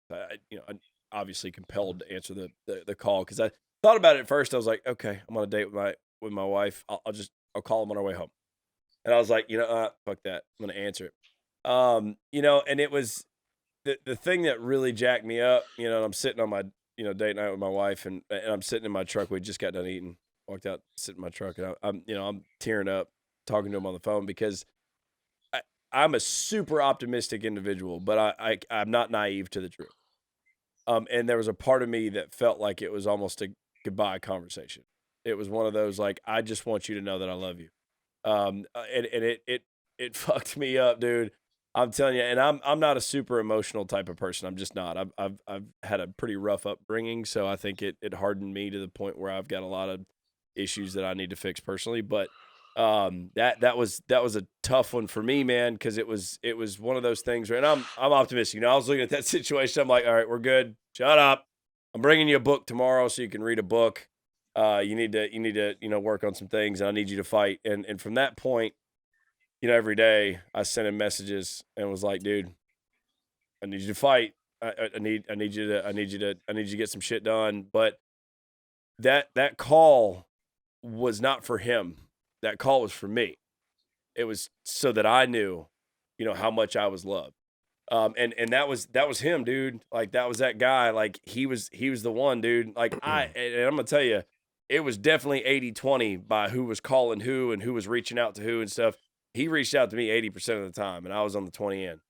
I'm obviously compelled to answer the call, because I thought about it at first. I was like, okay, I'm on a date with my wife. I'll call him on our way home. And I was like, fuck that. I'm gonna answer it. And it was the thing that really jacked me up. And I'm sitting on my date night with my wife, and I'm sitting in my truck. We just got done eating. Walked out, sitting in my truck, and I'm tearing up talking to him on the phone, because I'm a super optimistic individual, but I'm not naive to the truth. And there was a part of me that felt like it was almost a goodbye conversation. It was one of those, like, I just want you to know that I love you. And it fucked me up, dude. I'm telling you, and I'm not a super emotional type of person. I'm just not. I've had a pretty rough upbringing, so I think it hardened me to the point where I've got a lot of issues that I need to fix personally. But That was a tough one for me, man, because it was one of those things. And I'm optimistic. You know, I was looking at that situation. I'm like, all right, we're good. Shut up. I'm bringing you a book tomorrow so you can read a book. You need to work on some things, and I need you to fight. And from that point, every day I sent him messages and was like, dude, I need you to fight. I need you to get some shit done. But that call was not for him. That call was for me. It was so that I knew, how much I was loved. And that was him, dude. Like, that was that guy. Like, he was the one, dude. Like, and I'm gonna tell you, it was definitely 80-20 by who was calling who and who was reaching out to who and stuff. He reached out to me 80% of the time, and I was on the 20 end.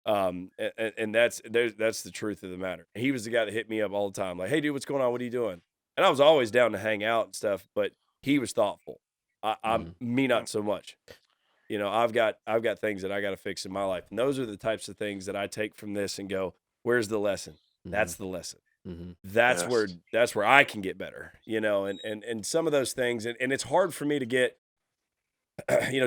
And that's the truth of the matter. He was the guy that hit me up all the time, like, hey, dude, what's going on? What are you doing? And I was always down to hang out and stuff, but he was thoughtful. I'm me, not so much. I've got things that I got to fix in my life, and those are the types of things that I take from this and go, where's the lesson? That's the lesson. That's where I can get better. And some of those things, and it's hard for me to get,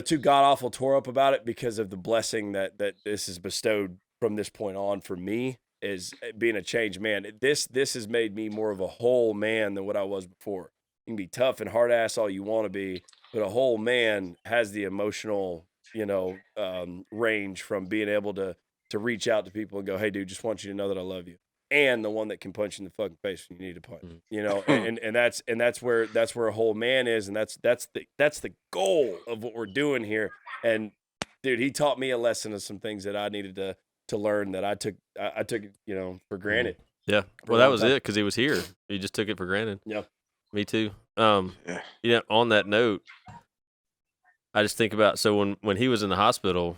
too god awful tore up about it, because of the blessing that this is bestowed from this point on for me, is being a changed man. This has made me more of a whole man than what I was before. You can be tough and hard ass all you want to be, but a whole man has the emotional, range from being able to reach out to people and go, hey, dude, just want you to know that I love you. And the one that can punch you in the fucking face when you need to punch, and that's where a whole man is. And that's the goal of what we're doing here. And dude, he taught me a lesson of some things that I needed to learn, that I took, for granted. Yeah. Well, that was it. 'Cause he was here. You just took it for granted. Yeah. Me too. On that note, I just think about, so when he was in the hospital,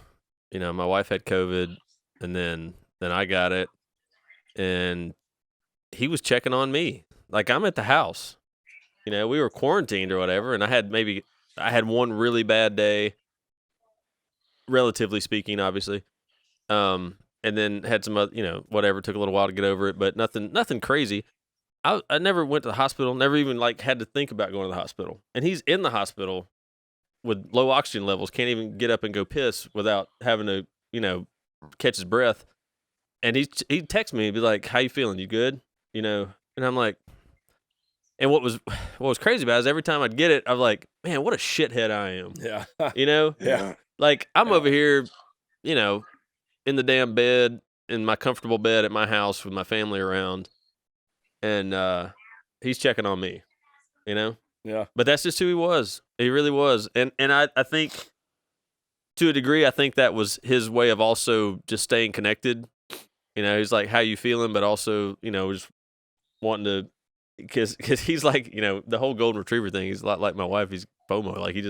my wife had COVID, and then I got it, and he was checking on me. Like, I'm at the house, we were quarantined or whatever, and I had one really bad day, relatively speaking, obviously. And then had some other, whatever, took a little while to get over it, but nothing crazy. I never went to the hospital, never even had to think about going to the hospital. And he's in the hospital with low oxygen levels, can't even get up and go piss without having to, catch his breath. And he'd text me and be like, how you feeling? You good? And I'm like, and what was crazy about it is every time I'd get it, I'm like, man, what a shithead I am. Yeah. Yeah. Like, I'm over here, in the damn bed, in my comfortable bed at my house with my family around. And he's checking on me, Yeah. But that's just who he was. He really was. And I think, to a degree, I think that was his way of also just staying connected. He's like, how you feeling? But also, just wanting to, because he's like, the whole golden retriever thing, he's a lot like my wife. He's FOMO. Like, he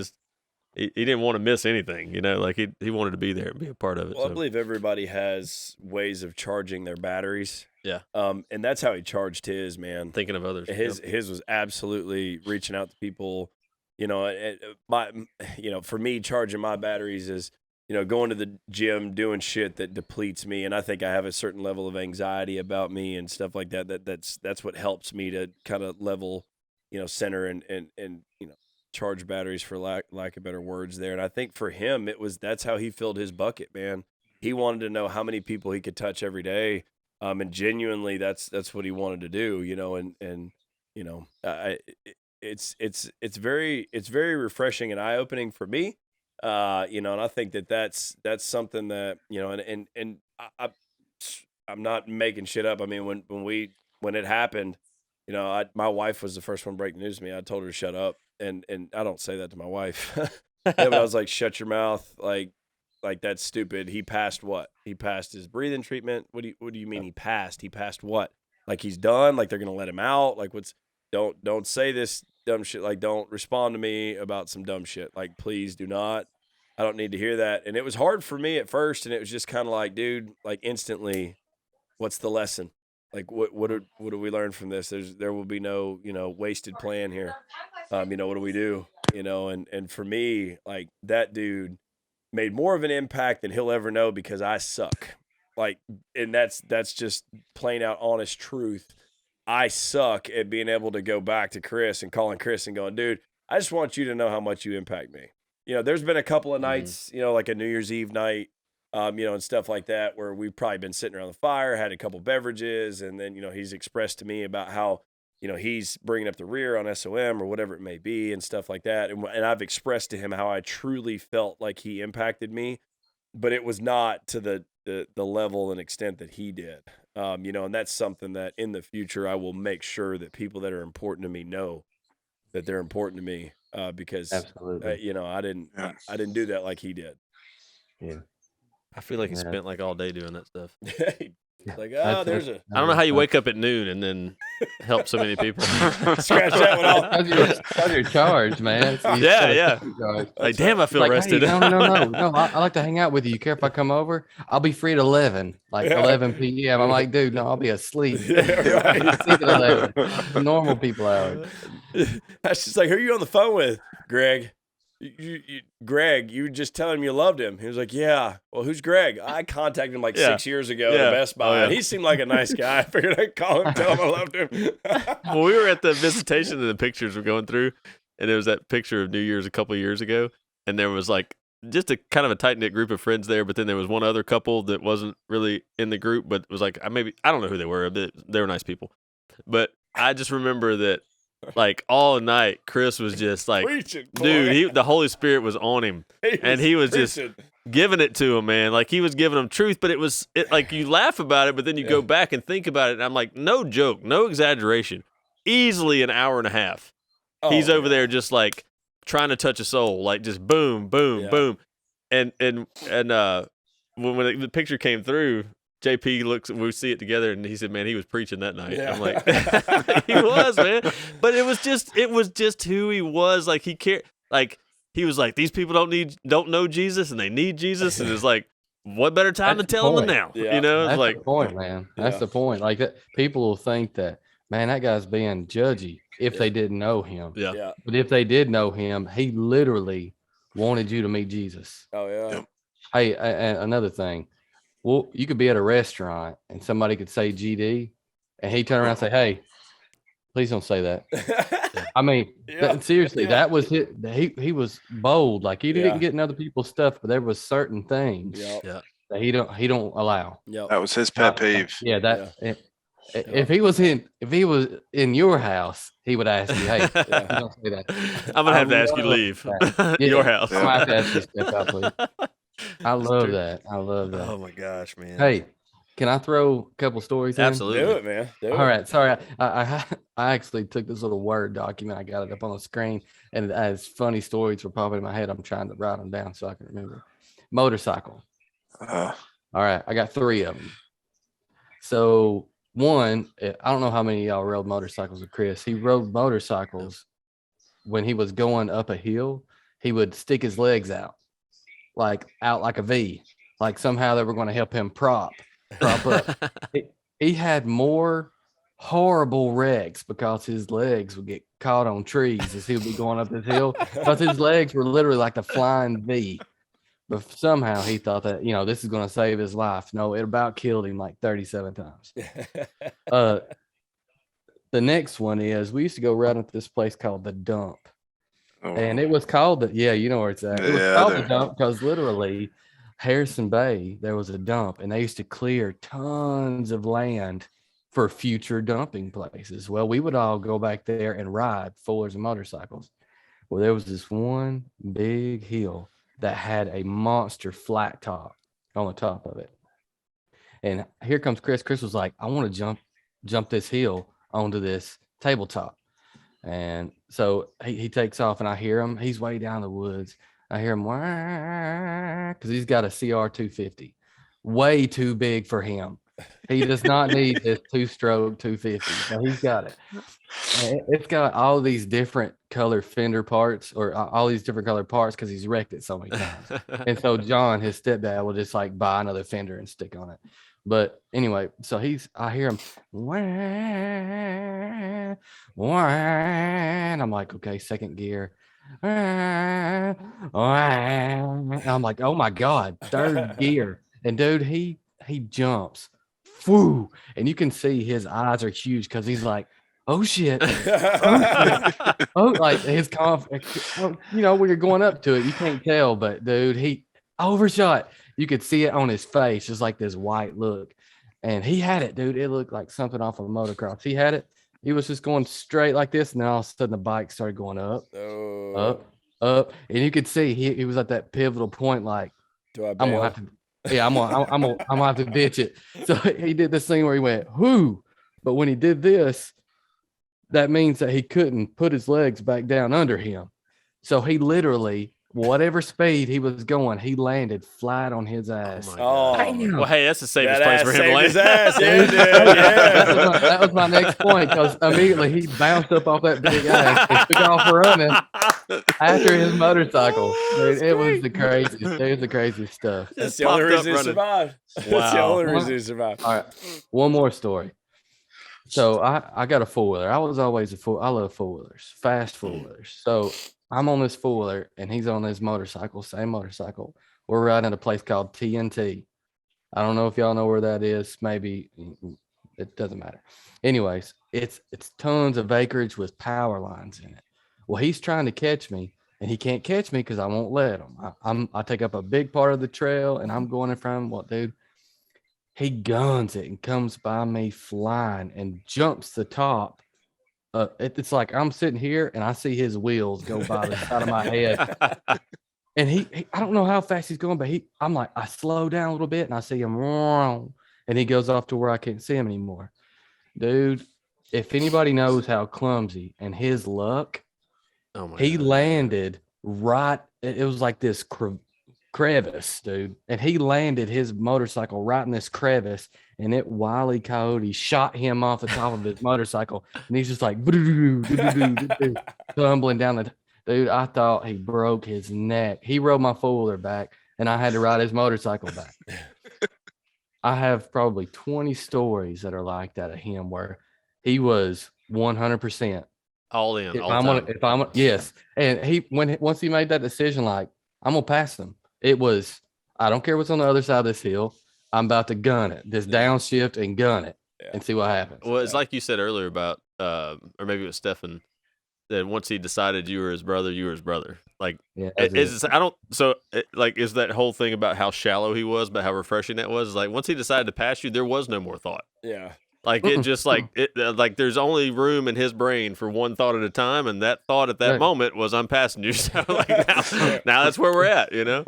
didn't want to miss anything, like he wanted to be there and be a part of it. Well, I believe everybody has ways of charging their batteries. Yeah. And that's how he charged his, man. Thinking of others. His was absolutely reaching out to people. For me, charging my batteries is, going to the gym, doing shit that depletes me. And I think I have a certain level of anxiety about me and stuff like that. That's what helps me to kind of level, center and charge batteries, for lack of better words there. And I think for him, that's how he filled his bucket, man. He wanted to know how many people he could touch every day. And genuinely, that's what he wanted to do, it's very refreshing and eye opening for me. And I think that's something that, and I'm not making shit up. I mean, when it happened, my wife was the first one to break the news to me. I told her to shut up. And I don't say that to my wife. But I was like, shut your mouth. Like that's stupid. He passed what? He passed his breathing treatment. What do you mean he passed? He passed what? Like, he's done? Like, they're going to let him out? Like, don't say this dumb shit. Like, don't respond to me about some dumb shit. Like, please do not. I don't need to hear that. And it was hard for me at first. And it was just kind of like, dude, like, instantly, what's the lesson? Like, what do we learn from this? There will be no, wasted plan here. What do we do? And for me, like, that dude made more of an impact than he'll ever know, because I suck. Like, and that's just plain out honest truth. I suck at being able to go back to Chris and calling Chris and going, dude, I just want you to know how much you impact me. there's been a couple of nights, like a New Year's Eve night, and stuff like that, where we've probably been sitting around the fire, had a couple beverages, and then, he's expressed to me about how, he's bringing up the rear on SOM or whatever it may be and stuff like that. And I've expressed to him how I truly felt like he impacted me, but it was not to the level and extent that he did. And that's something that in the future I will make sure that people that are important to me know that they're important to me, because Absolutely. I didn't do that like he did. Yeah. I feel like he spent like all day doing that stuff. Like, That's- I don't know how you wake up at noon and then help so many people. Scratch that one off. Because you're charged, man. So you Yeah, gotta yeah. keep charged. Like, damn, I feel Like, rested. hey, no. I like to hang out with you. You care if I come over? I'll be free at 11, like Yeah. 11 p.m. I'm like, dude, no, I'll be asleep. Yeah, right. Sleep at 11. The normal people hours. That's just like, who are you on the phone with, Greg? Greg, you just tell him you loved him. He was like, yeah. Well, who's Greg? I contacted him like 6 years ago at Best Buy. And he seemed like a nice guy. I figured I'd call him, tell him I loved him. Well, we were at the visitation and the pictures were going through, and there was that picture of New Year's a couple of years ago, and there was like just a kind of a tight-knit group of friends there, but then there was one other couple that wasn't really in the group, but was like, I don't know who they were, but they were nice people. But I just remember that like all night, Chris was just like, Preaching, boy. dude, the Holy Spirit was on him, and he was just giving it to him, man. Like he was giving him truth, but it like you laugh about it, but then you go back and think about it, and I'm like, no joke, no exaggeration, easily an hour and a half. He's over there just like trying to touch a soul, like just boom, boom, boom, and when the picture came through, JP looks, we see it together, and he said, "Man, he was preaching that night." Yeah. I'm like, he was, man. But it was just who he was. Like he cared. Like he was like, these people don't know Jesus, and they need Jesus, and it's like, what better time That's to tell them the than now? Yeah. You know, it's That's like, the point, man. That's Yeah. the point. Like that, people will think that, man, that guy's being judgy if they didn't know him. yeah, Yeah. But if they did know him, he literally wanted you to meet Jesus. Oh, yeah. Yep. Hey, another thing. Well, you could be at a restaurant and somebody could say GD, and he turn around and say, "Hey, please don't say that." I mean, seriously, that was it. He was bold. Like he didn't get in other people's stuff, but there was certain things Yep. that he don't allow. Yep. That was his pet peeve. Yeah, that. If he was in your house, he would ask you, "Hey, don't say that." I'm gonna have to ask you to love leave that. Yeah. your house. I'm gonna have to ask you to step out, please. I love that. I love that. Oh my gosh, man. Hey, can I throw a couple stories in? Absolutely. Do it, man. Do it. All right. Sorry. I actually took this little Word document. I got it up on the screen, and as funny stories were popping in my head, I'm trying to write them down so I can remember. Motorcycle. All right. I got 3 of them. So one, I don't know how many of y'all rode motorcycles with Chris. He rode motorcycles when he was going up a hill. He would stick his legs out like a V, like somehow they were going to help him prop up. He had more horrible wrecks because his legs would get caught on trees as he would be going up this hill, because his legs were literally like the flying V. But somehow he thought that, this is going to save his life. No, it about killed him like 37 times. The next one is, we used to go riding at this place called The Dump. And it was called you know where it's at. It was called The Dump because literally Harrison Bay, there was a dump, and they used to clear tons of land for future dumping places. Well, we would all go back there and ride 4s and motorcycles. Well, there was this one big hill that had a monster flat top on the top of it. And here comes Chris. Chris was like, I want to jump this hill onto this tabletop. And so he takes off, and I hear him. He's way down the woods. I hear him because he's got a CR250, way too big for him. He does not need this 2-stroke 250. So he's got it. And it's got all these different color fender parts, or all these different color parts, because he's wrecked it so many times. And so John, his stepdad, will just like buy another fender and stick on it. But anyway, so I hear him, and I'm like, okay, second gear. And I'm like, oh my God, third gear. And dude, he jumps. Whoo! And you can see his eyes are huge because he's like, oh shit, oh shit. Oh, like his when you're going up to it, you can't tell, but dude, he overshot. You could see it on his face, just like this white look. And he had it, dude. It looked like something off of motocross. He had it. He was just going straight like this, and then all of a sudden the bike started going up, Oh, up, and you could see he was at that pivotal point. Like, do I I'm gonna bail? have to, yeah, I'm gonna have to ditch it. So he did this thing where he went, whoo. But when he did this, that means that he couldn't put his legs back down under him. So he literally, whatever speed he was going, he landed flat on his ass. Oh my God. Damn. Well, hey, that's the safest That place ass for him to saved land. his ass, yeah, dude. Yeah. That was my next point, because immediately he bounced up off that big ass and took off running after his motorcycle. Dude, it was the craziest. It was the craziest stuff. That's the Popped only up reason he running. survived. That's the Wow. only reason he survived. All right, one more story. So I got a four-wheeler. I was always I love four-wheelers, fast four-wheelers. So I'm on this four-wheeler and he's on his motorcycle, same motorcycle. We're riding at a place called TNT. I don't know if y'all know where that is. Maybe it doesn't matter. Anyways, it's tons of acreage with power lines in it. Well, he's trying to catch me and he can't catch me because I won't let him. I take up a big part of the trail and I'm going in front of him. Well, dude, he guns it and comes by me flying and jumps the top. It's like I'm sitting here and I see his wheels go by the side of my head. And he I don't know how fast he's going, but I'm like, I slow down a little bit and I see him wrong, and he goes off to where I can't see him anymore. Dude, if anybody knows how clumsy and his luck, Oh my he God. landed right. It was like this crevice, dude, and he landed his motorcycle right in this crevice, and it Wile E. Coyote shot him off the top of his motorcycle, and he's just like tumbling down the. Dude, I thought he broke his neck. He rode my four-wheeler back, and I had to ride his motorcycle back. I have probably 20 stories that are like that of him, where he was 100%. All in, all the time. Yes. And once he made that decision, like, I'm gonna pass him. It was, I don't care what's on the other side of this hill. I'm about to gun it, just downshift and gun it, and see what happens. Well, it's like you said earlier about, or maybe it was Stefan, that once he decided you were his brother, you were his brother. Like, Yeah, is that whole thing about how shallow he was, but how refreshing that was? Like, once he decided to pass you, there was no more thought. Yeah. Like, it just like there's only room in his brain for one thought at a time, and that thought at that Right. moment was, I'm passing you. So like now that's where we're at, you know?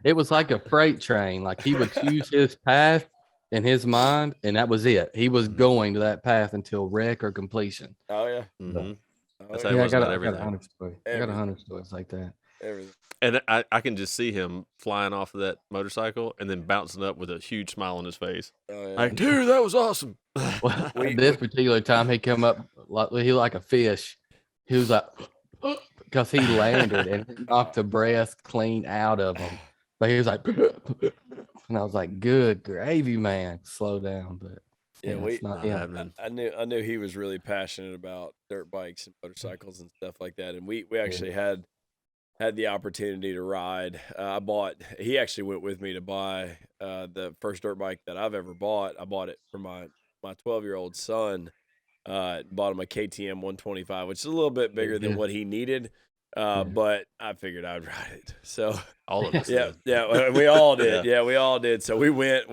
It was like a freight train. Like, he would choose his path in his mind, and that was it. He was going to that path until wreck or completion. Oh yeah. Mhm. Oh, That's yeah. how it Yeah, was about everything. 100 stories. I got Everything. 100 stories like that. Everything. And I can just see him flying off of that motorcycle and then bouncing up with a huge smile on his face. Oh yeah. Like, dude, that was awesome. Well, We- this particular time, he come up like a fish. He was like, because he landed and he knocked the breath clean out of him. But he was like, and I was like, good gravy, man. Slow down, but Yeah, it's not him. man. I knew he was really passionate about dirt bikes and motorcycles and stuff like that. And we actually had the opportunity to ride. He actually went with me to buy the first dirt bike that I've ever bought. I bought it for my 12-year-old son. Bought him a KTM 125, which is a little bit bigger than what he needed. But I figured I'd ride it. So All of us. yeah, did. we all did. Yeah, we all did. So we went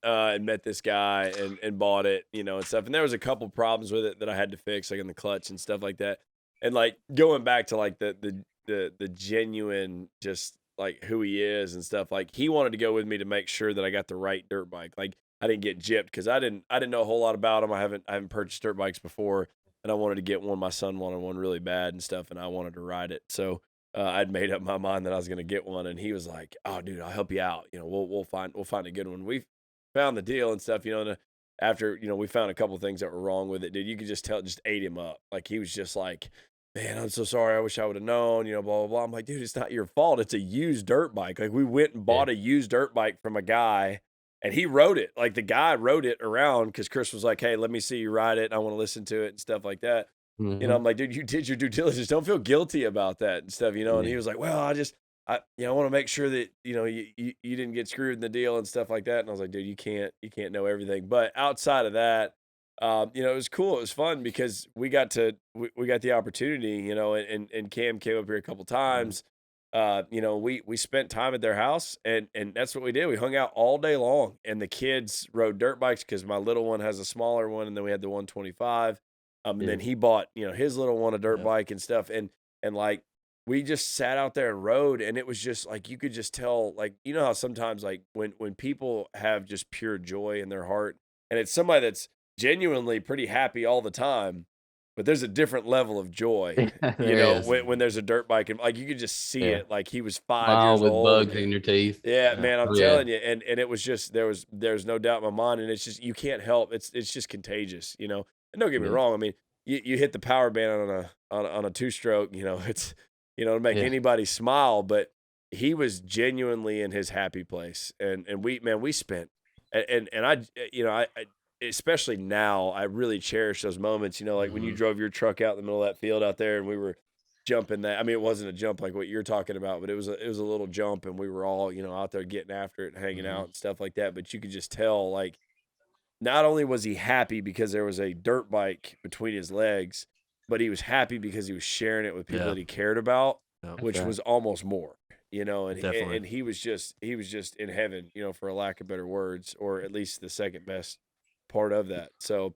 and met this guy and bought it, and stuff. And there was a couple problems with it that I had to fix, like in the clutch and stuff like that. And like going back to like the genuine, just like who he is and stuff. Like, he wanted to go with me to make sure that I got the right dirt bike. Like, I didn't get gypped because I didn't know a whole lot about them. I haven't purchased dirt bikes before, and I wanted to get one. My son wanted one really bad and stuff, and I wanted to ride it. So I'd made up my mind that I was going to get one, and he was like, "Oh, dude, I'll help you out. We'll find a good one." We found the deal and stuff. And after we found a couple things that were wrong with it, dude. You could just tell it just ate him up. Like, he was just like, "Man, I'm so sorry. I wish I would have known." Blah blah blah. I'm like, "Dude, it's not your fault. It's a used dirt bike. Like, we went and bought a used dirt bike from a guy." And he rode it. Like, the guy rode it around because Chris was like, "Hey, let me see you ride it. I want to listen to it," and stuff like that. Mhm. I'm like, "Dude, you did your due diligence. Don't feel guilty about that," and stuff, And he was like, "Well, I want to make sure that, you didn't get screwed in the deal and stuff like that." And I was like, "Dude, you can't know everything." But outside of that, you know, it was cool. It was fun because we got the opportunity, you know, and Cam came up here a couple times. You know, we spent time at their house, and that's what we did. We hung out all day long, and the kids rode dirt bikes because my little one has a smaller one, and then we had the 125. And then he bought, you know, his little one a dirt bike and stuff, and like we just sat out there and rode, and it was just like you could just tell, like, you know how sometimes like when people have just pure joy in their heart, and it's somebody that's genuinely pretty happy all the time, but there's a different level of joy, you know, when there's a dirt bike, and like you could just see it. Like he was 5 Smile years with old. bugs in your teeth. Yeah, man, I'm telling you, and it was just there's no doubt in my mind, and it's just you can't help. It's just contagious, you know. And don't get me wrong. I mean, you hit the power band on a 2-stroke, you know, it's, you know, to make anybody smile, but he was genuinely in his happy place, and we spent, and I, you know, I especially now, I really cherish those moments, you know, like when you drove your truck out in the middle of that field out there, and we were jumping that. I mean, it wasn't a jump like what you're talking about, but it was a little jump, and we were all, you know, out there getting after it and hanging out and stuff like that. But you could just tell, like, not only was he happy because there was a dirt bike between his legs, but he was happy because he was sharing it with people that he cared about, which was almost more, you know, and he was just in heaven, you know, for a lack of better words, or at least the second best part of that. So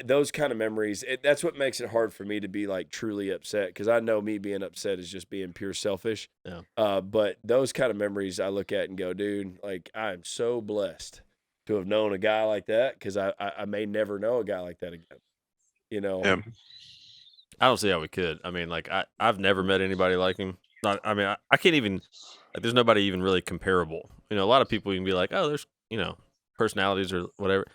those kind of memories, that's what makes it hard for me to be like truly upset, because I know me being upset is just being pure selfish. But those kind of memories I look at and go, dude, like I am so blessed to have known a guy like that, because I may never know a guy like that again, you know. I don't see how we could. I mean, like I've never met anybody like him. I mean, I can't even, like, there's nobody even really comparable. You know, a lot of people you can be like, oh, there's, you know, personalities or whatever.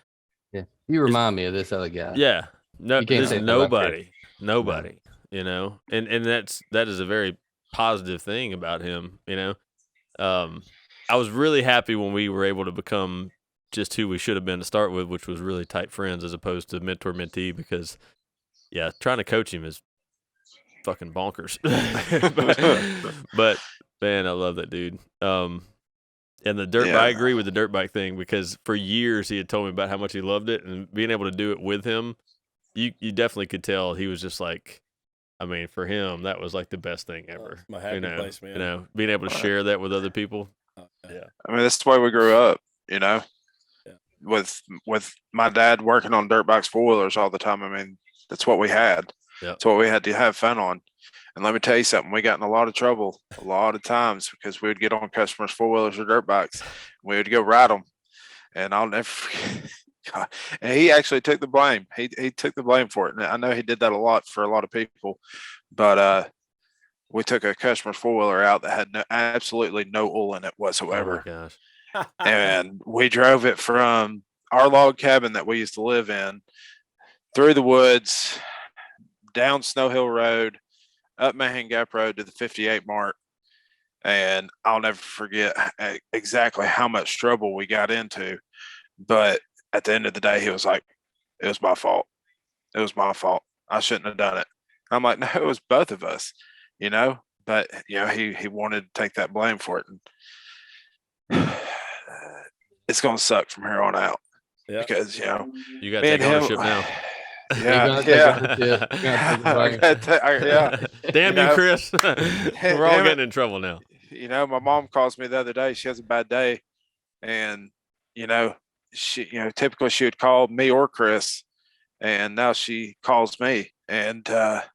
Yeah, you remind me of this other guy. Yeah, no, there's nobody, No. you know, and that is a very positive thing about him. You know, I was really happy when we were able to become just who we should have been to start with, which was really tight friends as opposed to mentor mentee, because trying to coach him is fucking bonkers. but man, I love that dude. And the dirt, I agree with the dirt bike thing, because for years he had told me about how much he loved it, and being able to do it with him, you definitely could tell he was just like, I mean, for him, that was like the best thing ever. My happy place, man. You know, being able to share that with other people. I mean, that's the way we grew up, you know, with my dad working on dirt bikes, 4-wheelers all the time. I mean, that's what we had. That's what we had to have fun on. And let me tell you something, we got in a lot of trouble a lot of times because we would get on customers' 4-wheelers or dirt bikes. We would go ride them. And I'll never forget. God. And he actually took the blame. He took the blame for it. And I know he did that a lot for a lot of people. But we took a customer's 4-wheeler out that had absolutely no oil in it whatsoever. Oh my gosh. And we drove it from our log cabin that we used to live in, through the woods, down Snow Hill Road, up Mahan Gap Road to the 58 mark. And I'll never forget exactly how much trouble we got into. But at the end of the day, he was like, it was my fault. It was my fault. I shouldn't have done it. I'm like, no, it was both of us, you know. But, you know, he wanted to take that blame for it. And it's going to suck from here on out. Because, you know, you got to take ownership now. Yeah. Damn you, Chris. We're all getting in trouble now. You know, my mom calls me the other day. She has a bad day. And, you know, typically she would call me or Chris. And now she calls me. And, God.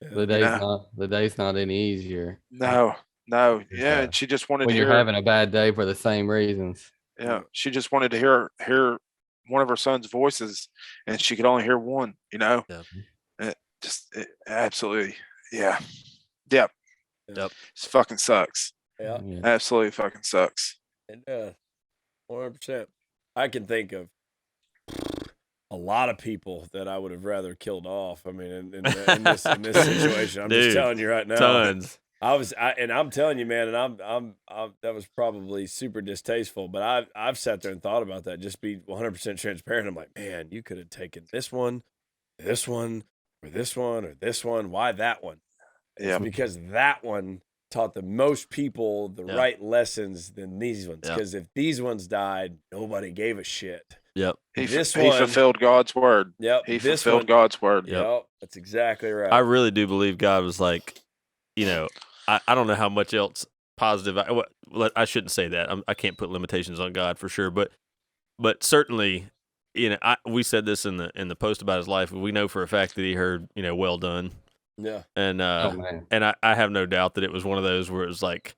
The day's not any easier. No. Yeah. And she just wanted when to hear. You're having a bad day for the same reasons. Yeah. She just wanted to hear one of her son's voices, and she could only hear one, you know. It absolutely. Yep. It fucking sucks. Absolutely fucking sucks. And 100%. I can think of a lot of people that I would have rather killed off. I mean, in this situation, I'm just telling you right now. Tons. I'm telling you, man, and I'm that was probably super distasteful, but I've sat there and thought about that. Just be 100% transparent. I'm like, man, you could have taken this one, or this one, or this one. Why that one? It's because that one taught the most people the right lessons than these ones. Because if these ones died, nobody gave a shit. Yep. He This he one- fulfilled God's word. Yep. He this fulfilled one, God's word. Yep. That's exactly right. I really do believe God was like, I don't know how much else positive. I shouldn't say that. I can't put limitations on God for sure, but certainly, we said this in the post about his life. We know for a fact that he heard, well done, Yeah. and Oh man. and I have no doubt that it was one of those where it was like,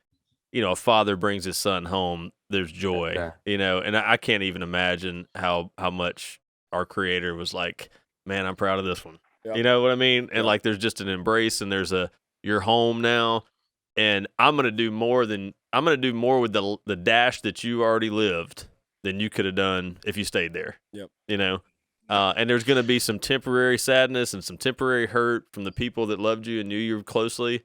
a father brings his son home. There's joy, Yeah. and I can't even imagine how much our Creator was like, man, I'm proud of this one. Yep. You know what I mean? And Yep. like, there's just an embrace, and there's you're home now, and I'm gonna do more with the dash that you already lived than you could have done if you stayed there. Yep. And there's gonna be some temporary sadness and some temporary hurt from the people that loved you and knew you closely,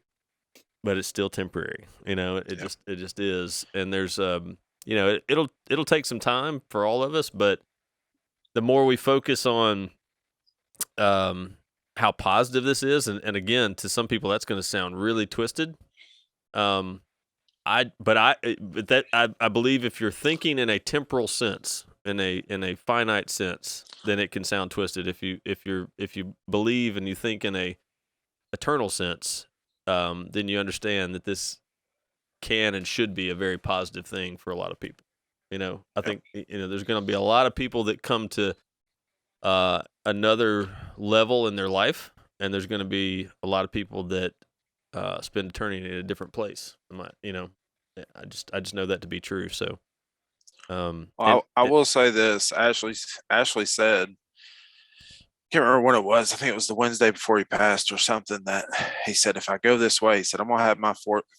but it's still temporary. It just is. And there's it'll take some time for all of us, but the more we focus on how positive this is, and again, to some people that's going to sound really twisted. I believe if you're thinking in a temporal sense, in a finite sense, then it can sound twisted. If you believe and you think in a eternal sense, then you understand that this can and should be a very positive thing for a lot of people. I think there's going to be a lot of people that come to another level in their life, and there's going to be a lot of people that spend eternity in a different place. I just know that to be true. So, I will say this. Ashley said, can't remember when it was. I think it was the Wednesday before he passed or something, that he said, if I go this way, he said, I'm going to have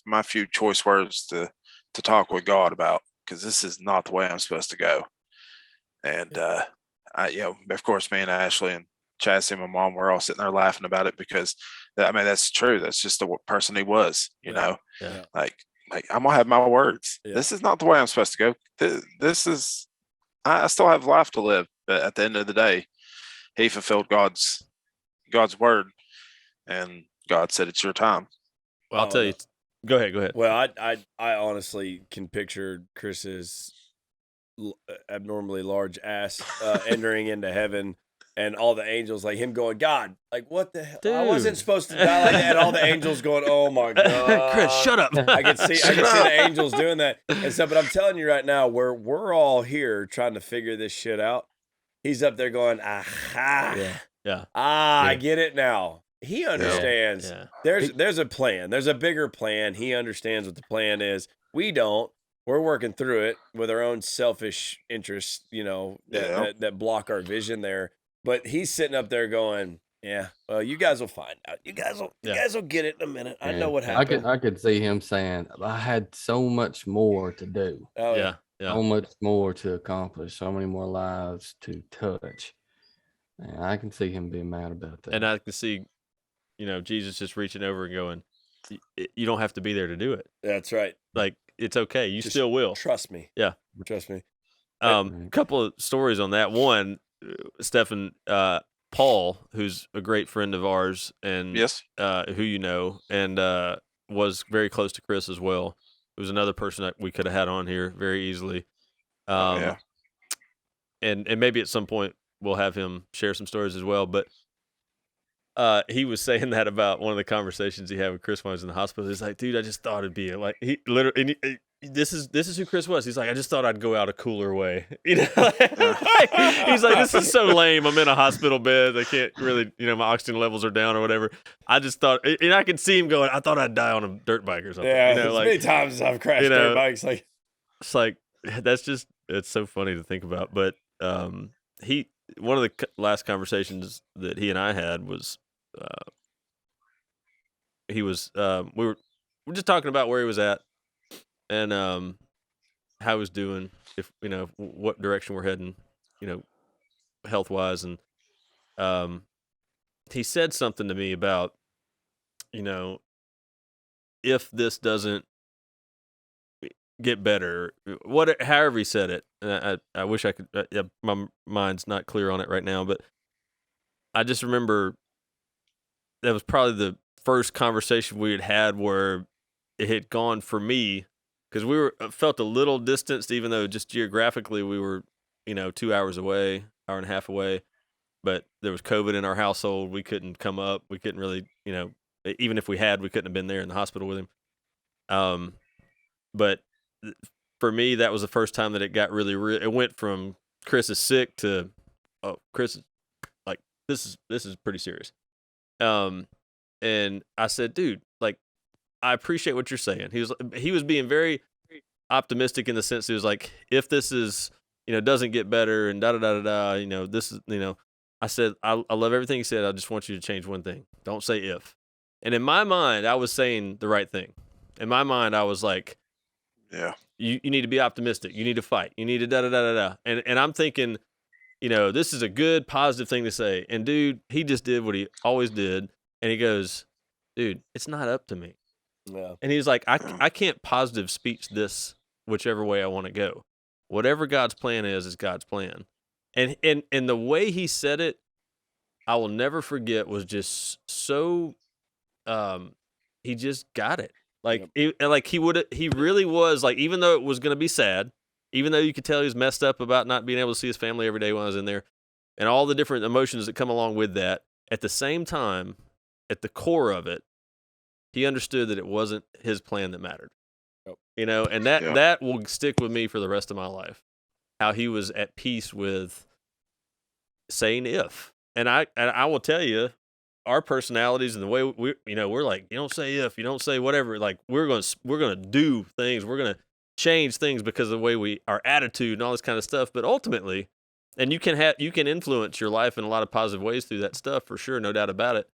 my few choice words to talk with God about, because this is not the way I'm supposed to go. And, of course, me and Ashley and Chassie and my mom were all sitting there laughing about it, because that's true. That's just the person he was, Yeah. like I'm gonna have my words. Yeah. This is not the way I'm supposed to go. This is, I still have life to live, but at the end of the day, he fulfilled God's word, and God said, it's your time. Well, I'll tell you. Go ahead. Well, I honestly can picture Chris's abnormally large ass entering into heaven, and all the angels, like him going, God, like, what the hell? Dude. I wasn't supposed to die like that. And all the angels going, oh my God. Chris, shut up. I can see the angels doing that and stuff. But I'm telling you right now, we're all here trying to figure this shit out. He's up there going, aha. Yeah. I get it now. He understands. Yeah. There's a plan. There's a bigger plan. He understands what the plan is. We don't. We're working through it with our own selfish interests, that block our vision there. But he's sitting up there going, yeah, well, you guys will find out. You guys will get it in a minute. I know what happened. I could see him saying, I had so much more to do. Oh, Yeah. So much more to accomplish, so many more lives to touch. And I can see him being mad about that. And I can see, Jesus just reaching over and going, you don't have to be there to do it. That's right. Like, it's okay. You Just still will. Trust me. Yeah. Trust me. Couple of stories on that. One, Stephen, Paul, who's a great friend of ours, and Yes. who and was very close to Chris as well. It was another person that we could have had on here very easily. And maybe at some point we'll have him share some stories as well. But he was saying that about one of the conversations he had with Chris when he was in the hospital. He's like, dude, I just thought it'd be like, he literally, this is who Chris was. He's like, I just thought I'd go out a cooler way. He's like, this is so lame. I'm in a hospital bed. I can't really, my oxygen levels are down or whatever. I just thought, and I can see him going, I thought I'd die on a dirt bike or something. Yeah, as many times as I've crashed dirt bikes. Like, it's like, it's so funny to think about. But one of the last conversations that he and I had was, we were just talking about where he was at, and how he was doing, if what direction we're heading, health wise, and he said something to me about, if this doesn't get better, however he said it, and I wish I could. My mind's not clear on it right now, but I just remember that was probably the first conversation we had where it had gone for me, because we felt a little distanced, even though just geographically we were 2 hours away, hour and a half away. But there was COVID in our household. We couldn't come up. We couldn't really, even if we had, we couldn't have been there in the hospital with him. But for me, that was the first time that it got really real. It went from Chris is sick to, oh, Chris is like, this is pretty serious. And I said, dude, like, I appreciate what you're saying. He was being very optimistic in the sense he was like, if this is, doesn't get better and da da da da da, this is, I said, I love everything he said. I just want you to change one thing. Don't say if. And in my mind, I was saying the right thing. In my mind, I was like, yeah, you need to be optimistic. You need to fight. You need to da da da da da. And I'm thinking, this is a good, positive thing to say. And dude, he just did what he always did. And he goes, dude, it's not up to me. Yeah. And he's like, I can't positive speech this whichever way I want to go. Whatever God's plan is God's plan. And the way he said it, I will never forget, was just so he just got it. Like, he really was, like, even though it was going to be sad, even though you could tell he was messed up about not being able to see his family every day when I was in there, and all the different emotions that come along with that, at the same time, at the core of it, he understood that it wasn't his plan that mattered. Yep. And that will stick with me for the rest of my life. How he was at peace with saying if. And I will tell you, our personalities and the way we're like, you don't say if, you don't say whatever. Like, we're gonna do things, we're gonna change things because of the way our attitude and all this kind of stuff. But ultimately, and you can influence your life in a lot of positive ways through that stuff, for sure, no doubt about it.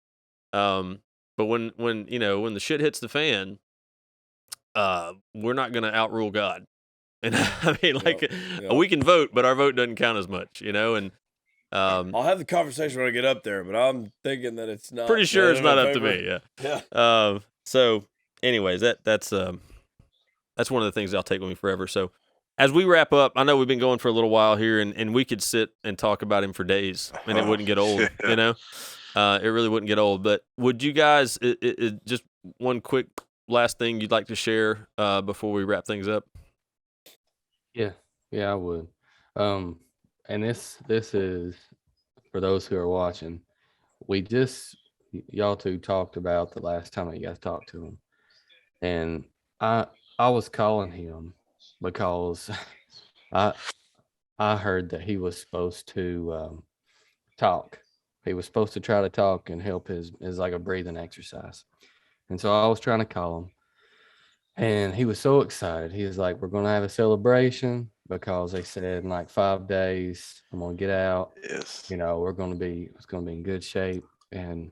But when the shit hits the fan, we're not gonna outrule God. And I mean, like, we can vote, but our vote doesn't count as much, and I'll have the conversation when I get up there, but I'm thinking that it's not. Pretty sure it's not up to me. Yeah. Yeah. So, anyways, that's one of the things I'll take with me forever. So, as we wrap up, I know we've been going for a little while here, and we could sit and talk about him for days, and it wouldn't get old. It really wouldn't get old. But would you guys, just one quick last thing you'd like to share before we wrap things up? Yeah, I would. And this is for those who are watching. Y'all two talked about the last time that you guys talked to him, and I was calling him because I heard that he was supposed to talk. He was supposed to try to talk and help his like a breathing exercise, and so I was trying to call him. And he was so excited. He was like, we're going to have a celebration because they said in like 5 days, I'm going to get out. Yes. It's going to be in good shape. And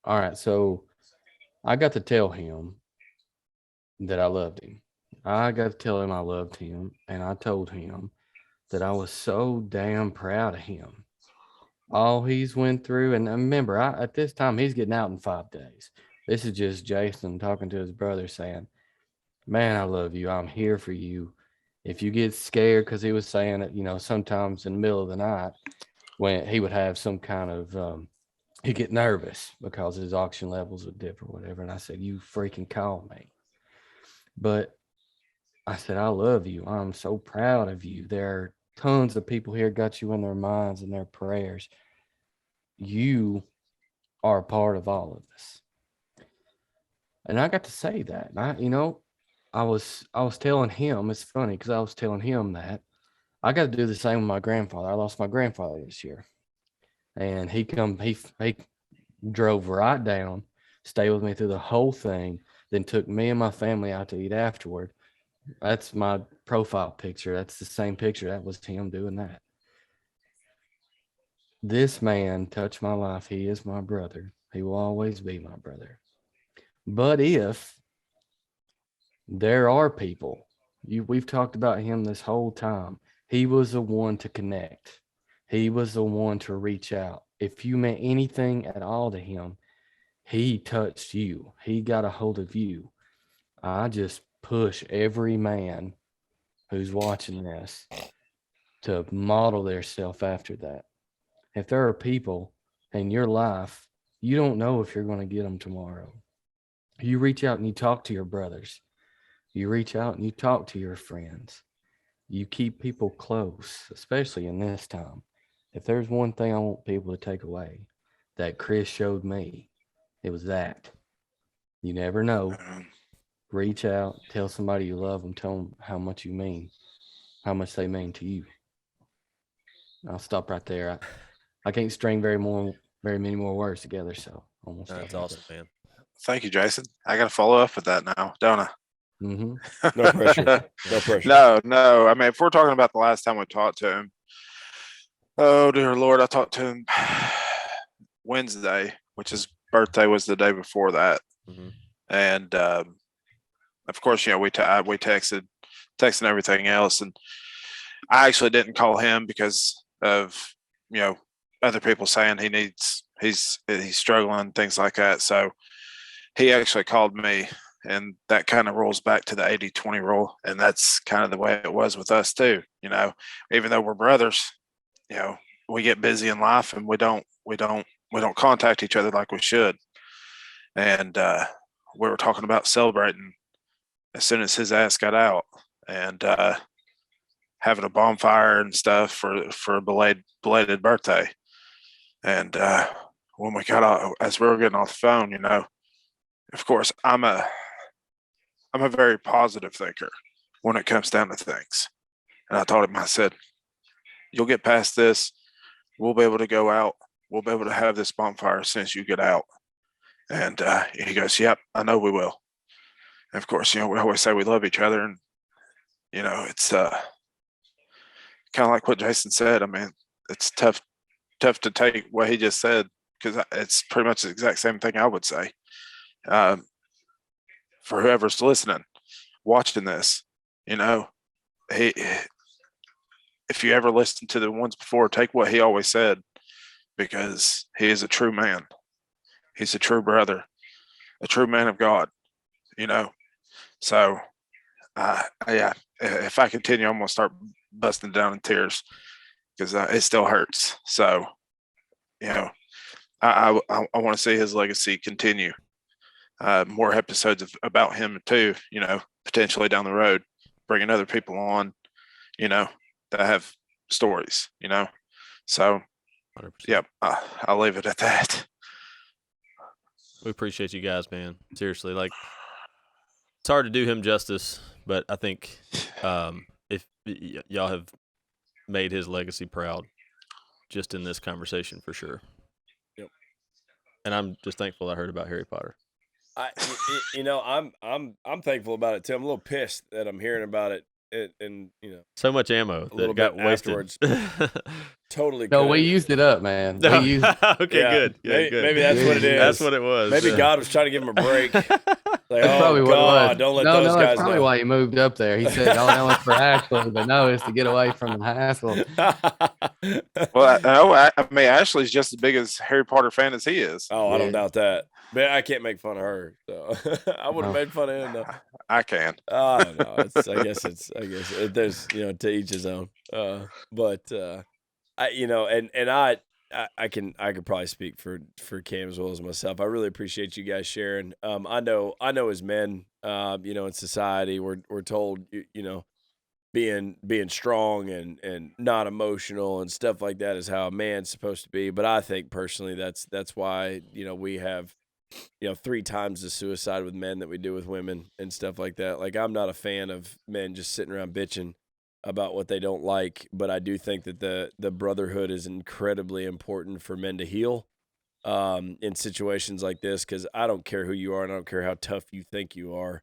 all right. So I got to tell him that I loved him. I got to tell him I loved him. And I told him that I was so damn proud of him. All he's went through. And remember, at this time, he's getting out in 5 days. This is just Jason talking to his brother saying, man, I love you. I'm here for you. If you get scared, because he was saying that, sometimes in the middle of the night when he would have some kind of, he'd get nervous because his oxygen levels would dip or whatever. And I said, you freaking call me. But I said, I love you. I'm so proud of you. There are tons of people here got you in their minds and their prayers. You are a part of all of this. And I got to say that. I was telling him, it's funny because I was telling him that I got to do the same with my grandfather. I lost my grandfather this year. And he drove right down, stayed with me through the whole thing, then took me and my family out to eat afterward. That's my profile picture. That's the same picture. That was him doing that. This man touched my life. He is my brother. He will always be my brother. But if there are people, we've talked about him this whole time. He was the one to connect. He was the one to reach out. If you meant anything at all to him, he touched you. He got a hold of you. I just push every man who's watching this to model theirself after that. If there are people in your life, you don't know if you're going to get them tomorrow. You reach out and you talk to your brothers. You reach out and you talk to your friends. You keep people close, especially in this time. If there's one thing I want people to take away that Chris showed me, it was that. You never know. Reach out, tell somebody you love them, tell them how much you mean, how much they mean to you. I'll stop right there. I can't string very many more words together, so almost. That's awesome, man. Thank you, Jason. I got to follow up with that now, don't I? Mm-hmm. No pressure. No pressure. No. I mean, if we're talking about the last time we talked to him, oh dear Lord, I talked to him Wednesday, which his birthday was the day before that, and of course, we we texted and everything else, and I actually didn't call him because of other people saying he's struggling, things like that. So he actually called me, and that kind of rolls back to the 80-20 rule, and that's kind of the way it was with us too. Even though we're brothers, we get busy in life, and we don't contact each other like we should. And we were talking about celebrating as soon as his ass got out, and having a bonfire and stuff for a belated birthday. And when we got out, as we were getting off the phone, of course, I'm a very positive thinker when it comes down to things. And I told him, I said, you'll get past this. We'll be able to go out. We'll be able to have this bonfire as soon as you get out. And he goes, yep, I know we will. And of course, we always say we love each other. And, it's kind of like what Jason said. I mean, it's tough to take what he just said, because it's pretty much the exact same thing I would say. For whoever's listening, watching this, if you ever listen to the ones before, take what he always said, because he is a true man. He's a true brother, a true man of God, So, yeah, if I continue, I'm going to start busting down in tears, because it still hurts. So, I want to see his legacy continue. More episodes about him too, potentially down the road, bringing other people on, that have stories, So, 100%. yeah, I'll leave it at that. We appreciate you guys, man. Seriously, it's hard to do him justice, but I think if y'all have made his legacy proud just in this conversation, for sure. Yep. And I'm just thankful I heard about Harry Potter. I'm thankful about it too. I'm a little pissed that I'm hearing about it, and so much ammo that got wasted. Totally. No, we used it up, man. We used okay, yeah, good. Maybe that's what it is. That's what it was. Maybe God was trying to give him a break. Like, That's probably what it was. Don't let those guys that's probably know. why he moved up there. He said, "Oh, no, it's for Ashley," but no, it's to get away from the hassle. Well, I mean, Ashley's just as big as Harry Potter fan as he is. Oh, I don't doubt that. But I can't make fun of her, so I would have made fun of him though. I can. I don't know. I guess there's to each his own. But I could probably speak for Cam as well as myself. I really appreciate you guys sharing. I know as men, in society, we're told, being strong and not emotional and stuff like that is how a man's supposed to be. But I think personally that's why, we have, 3 times the suicide with men that we do with women and stuff like that. Like, I'm not a fan of men just sitting around bitching about what they don't like, but I do think that the brotherhood is incredibly important for men to heal in situations like this, because I don't care who you are and I don't care how tough you think you are.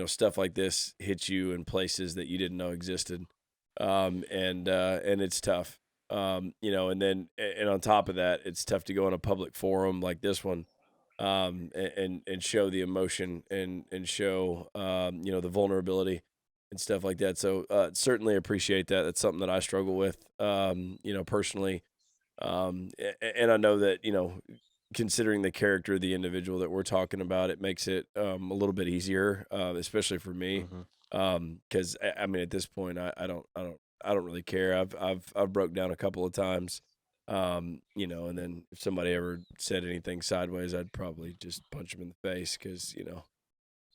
Stuff like this hits you in places that you didn't know existed, and it's tough. And on top of that, it's tough to go in a public forum like this one, and show the emotion and show the vulnerability and stuff like that. So certainly appreciate that. That's something that I struggle with, personally. And I know that, considering the character of the individual that we're talking about, it makes it a little bit easier, especially for me. Because I mean, at this point, I don't really care. I've broke down a couple of times, and then if somebody ever said anything sideways, I'd probably just punch them in the face, because,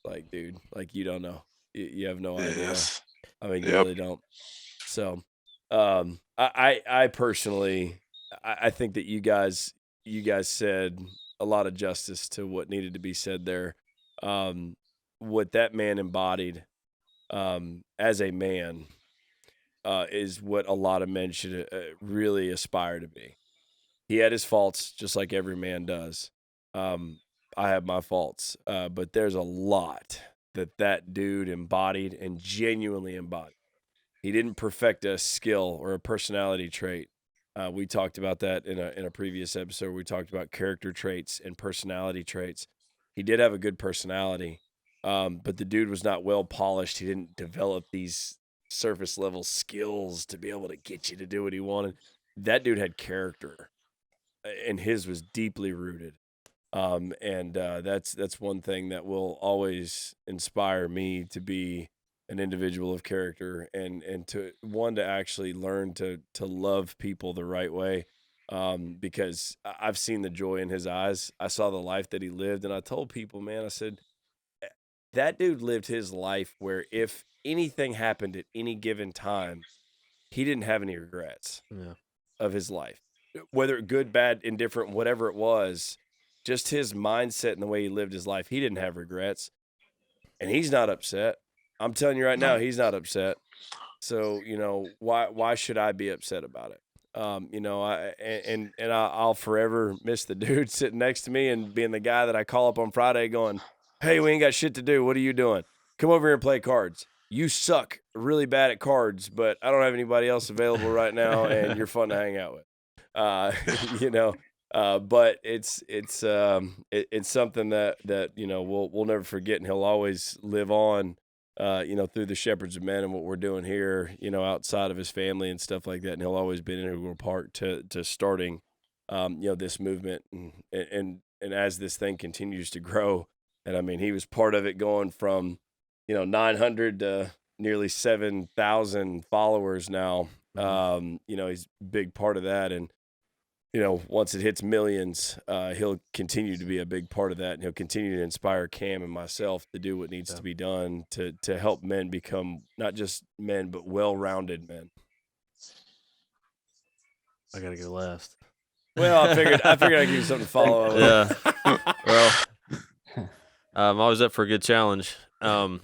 like, dude, like, you don't know. You have no idea. Yes. I mean, you Yep. really don't. So, I personally, I think that you guys said a lot of justice to what needed to be said there. What that man embodied, as a man, is what a lot of men should really aspire to be. He had his faults, just like every man does. I have my faults, but there's a lot that dude embodied and genuinely embodied. He didn't perfect a skill or a personality trait. We talked about that in a previous episode. We talked about character traits and personality traits. He did have a good personality, but the dude was not well polished. He didn't develop these surface level skills to be able to get you to do what he wanted. That dude had character, and his was deeply rooted. And that's one thing that will always inspire me to be an individual of character, and to actually learn to love people the right way. Because I've seen the joy in his eyes. I saw the life that he lived, and I told people, man, I said, that dude lived his life where if anything happened at any given time, he didn't have any regrets of his life, whether good, bad, indifferent, whatever it was. Just his mindset and the way he lived his life, he didn't have regrets, and he's not upset. I'm telling you right now, he's not upset. So, why should I be upset about it? I'll forever miss the dude sitting next to me and being the guy that I call up on Friday going, "Hey, we ain't got shit to do. What are you doing? Come over here and play cards. You suck really bad at cards, but I don't have anybody else available right now, and you're fun to hang out with." But it's something that we'll never forget, and he'll always live on, through the Shepherds of Men and what we're doing here, outside of his family and stuff like that. And he'll always be an integral part to starting, this movement, and as this thing continues to grow. And I mean, he was part of it going from, 900 to nearly 7,000 followers now. He's a big part of that. And, once it hits millions, he'll continue to be a big part of that, and he'll continue to inspire Cam and myself to do what needs to be done to help men become not just men, but well-rounded men. I gotta go last. Well, I figured I'd give you something to follow up with. Yeah. Well, I'm always up for a good challenge. The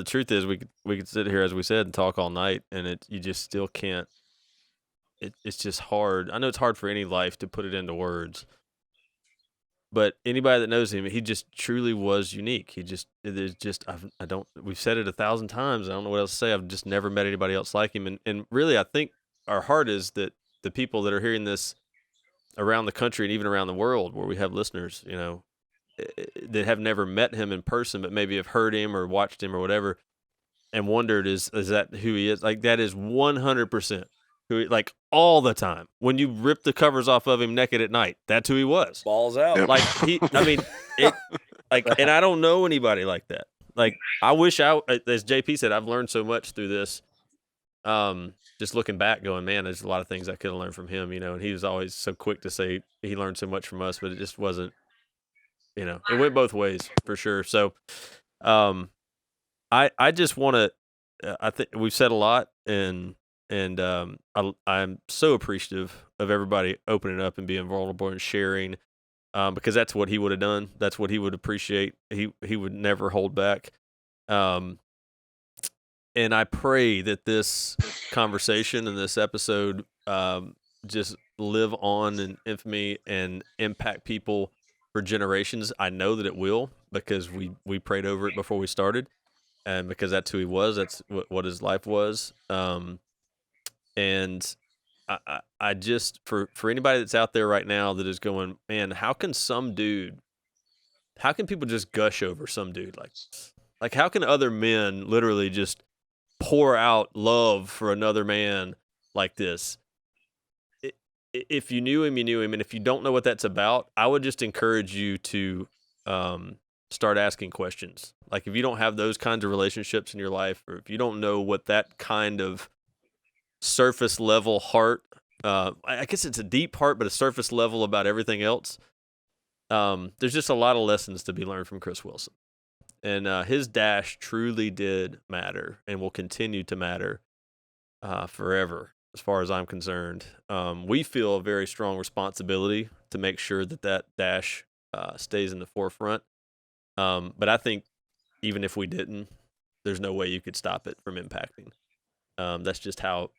truth is, we could sit here, as we said, and talk all night, and you just still can't. It's just hard. I know it's hard for any life to put it into words, but anybody that knows him, he just truly was unique. We've said it 1,000 times. I don't know what else to say. I've just never met anybody else like him. And really, I think our heart is that the people that are hearing this around the country and even around the world, where we have listeners, that have never met him in person, but maybe have heard him or watched him or whatever, and wondered, is that who he is? Like, that is 100%. Like, all the time. When you rip the covers off of him naked at night, that's who he was. Balls out. Yep. Like, and I don't know anybody like that. Like, I wish as JP said, I've learned so much through this. Just looking back, going, man, there's a lot of things I could have learned from him, and he was always so quick to say he learned so much from us, but it just wasn't, it went both ways for sure. So, I just want to, I think we've said a lot, and I'm so appreciative of everybody opening up and being vulnerable and sharing, because that's what he would have done. That's what he would appreciate. He would never hold back. And I pray that this conversation and this episode just live on in infamy and impact people for generations. I know that it will, because we prayed over it before we started, and because that's who he was. That's what his life was. And I just, for anybody that's out there right now that is going, man, how can people just gush over some dude like this? Like, how can other men literally just pour out love for another man like this? If you knew him, you knew him. And if you don't know what that's about, I would just encourage you to start asking questions. Like, if you don't have those kinds of relationships in your life, or if you don't know what that kind of surface level heart, I guess it's a deep heart, but a surface level about everything else, there's just a lot of lessons to be learned from Chris Wilson. And his dash truly did matter and will continue to matter forever, as far as I'm concerned. We feel a very strong responsibility to make sure that dash stays in the forefront. But I think even if we didn't, there's no way you could stop it from impacting. That's just how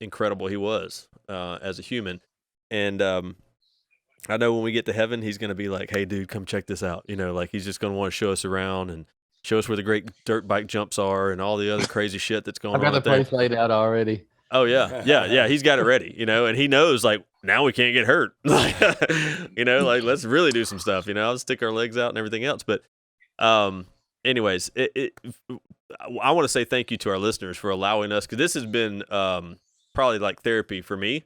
incredible he was as a human. And I know when we get to heaven, he's going to be like, hey, dude, come check this out. Like he's just going to want to show us around and show us where the great dirt bike jumps are and all the other crazy shit that's going on. I got the place laid out already. Oh, yeah. He's got it ready, and he knows, like, now we can't get hurt. Like, let's really do some stuff, I'll stick our legs out and everything else. But anyways, I want to say thank you to our listeners for allowing us, because this has been probably like therapy for me,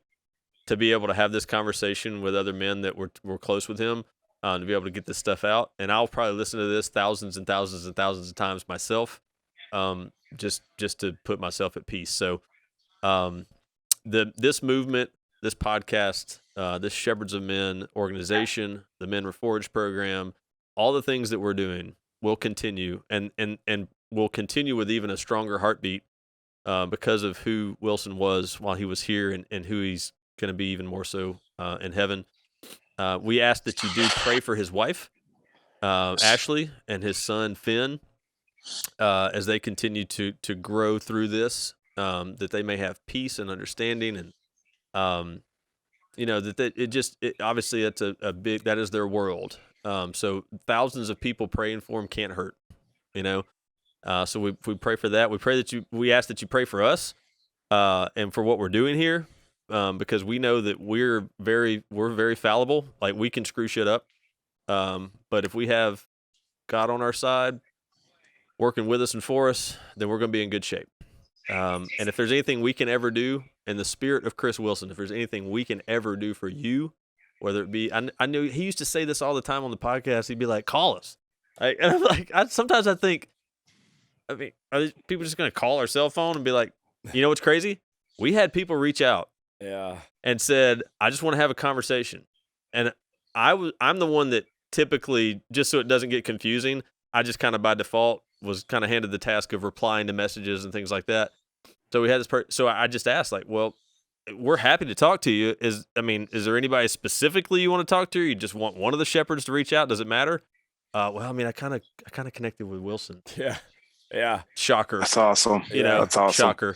to be able to have this conversation with other men that were close with him, to be able to get this stuff out. And I'll probably listen to this thousands and thousands and thousands of times myself, just to put myself at peace. So this movement, this podcast, this Shepherds of Men organization, the Men Reforged program, all the things that we're doing will continue, and will continue with even a stronger heartbeat because of who Wilson was while he was here, and who he's going to be even more so in heaven. We ask that you do pray for his wife, Ashley, and his son, Finn, as they continue to grow through this, that they may have peace and understanding, and obviously that's a big, that is their world. So thousands of people praying for him can't hurt, so we pray for that. We ask that you pray for us, and for what we're doing here, because we know that we're very fallible. Like, we can screw shit up. But if we have God on our side, working with us and for us, then we're going to be in good shape. And if there's anything we can ever do in the spirit of Chris Wilson, if there's anything we can ever do for you, whether it be, I knew he used to say this all the time on the podcast. He'd be like, call us. And I'm like, sometimes I think, are these people just going to call our cell phone and be like, what's crazy? We had people reach out, and said, I just want to have a conversation. And I'm the one that typically, just so it doesn't get confusing, I just kind of by default was kind of handed the task of replying to messages and things like that. So we had this so I just asked, like, well, we're happy to talk to you. Is there anybody specifically you want to talk to? Or you just want one of the shepherds to reach out? Does it matter? I kind of connected with Wilson. Yeah. Shocker. That's awesome. That's awesome. Shocker.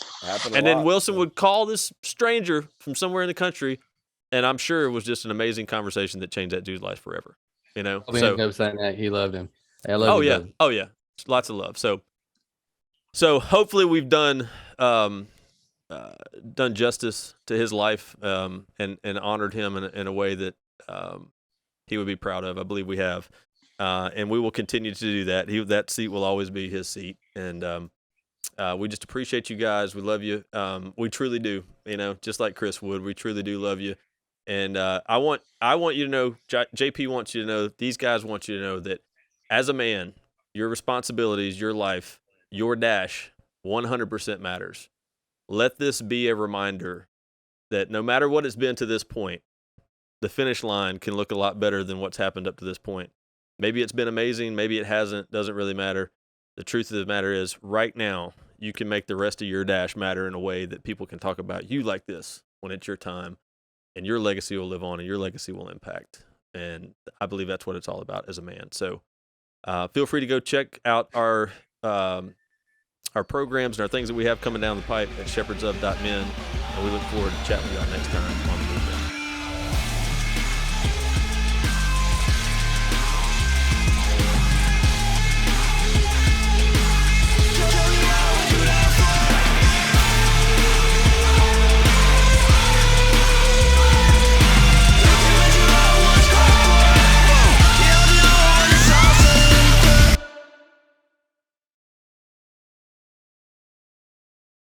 And then Wilson would call this stranger from somewhere in the country, and I'm sure it was just an amazing conversation that changed that dude's life forever. So kept saying that he loved him. I love you, brother. Oh yeah. Lots of love. So hopefully we've done justice to his life, and honored him in a way that he would be proud of. I believe we have. And we will continue to do that. That seat will always be his seat. And we just appreciate you guys. We love you. We truly do. Just like Chris would. We truly do love you. And I want you to know, JP wants you to know, these guys want you to know that as a man, your responsibilities, your life, your dash, 100% matters. Let this be a reminder that no matter what it's been to this point, the finish line can look a lot better than what's happened up to this point. Maybe it's been amazing. Maybe it hasn't. Doesn't really matter. The truth of the matter is, right now, you can make the rest of your dash matter in a way that people can talk about you like this when it's your time, and your legacy will live on, and your legacy will impact. And I believe that's what it's all about as a man. So feel free to go check out our programs and our things that we have coming down the pipe at shepherdsof.men. And we look forward to chatting with y'all next time.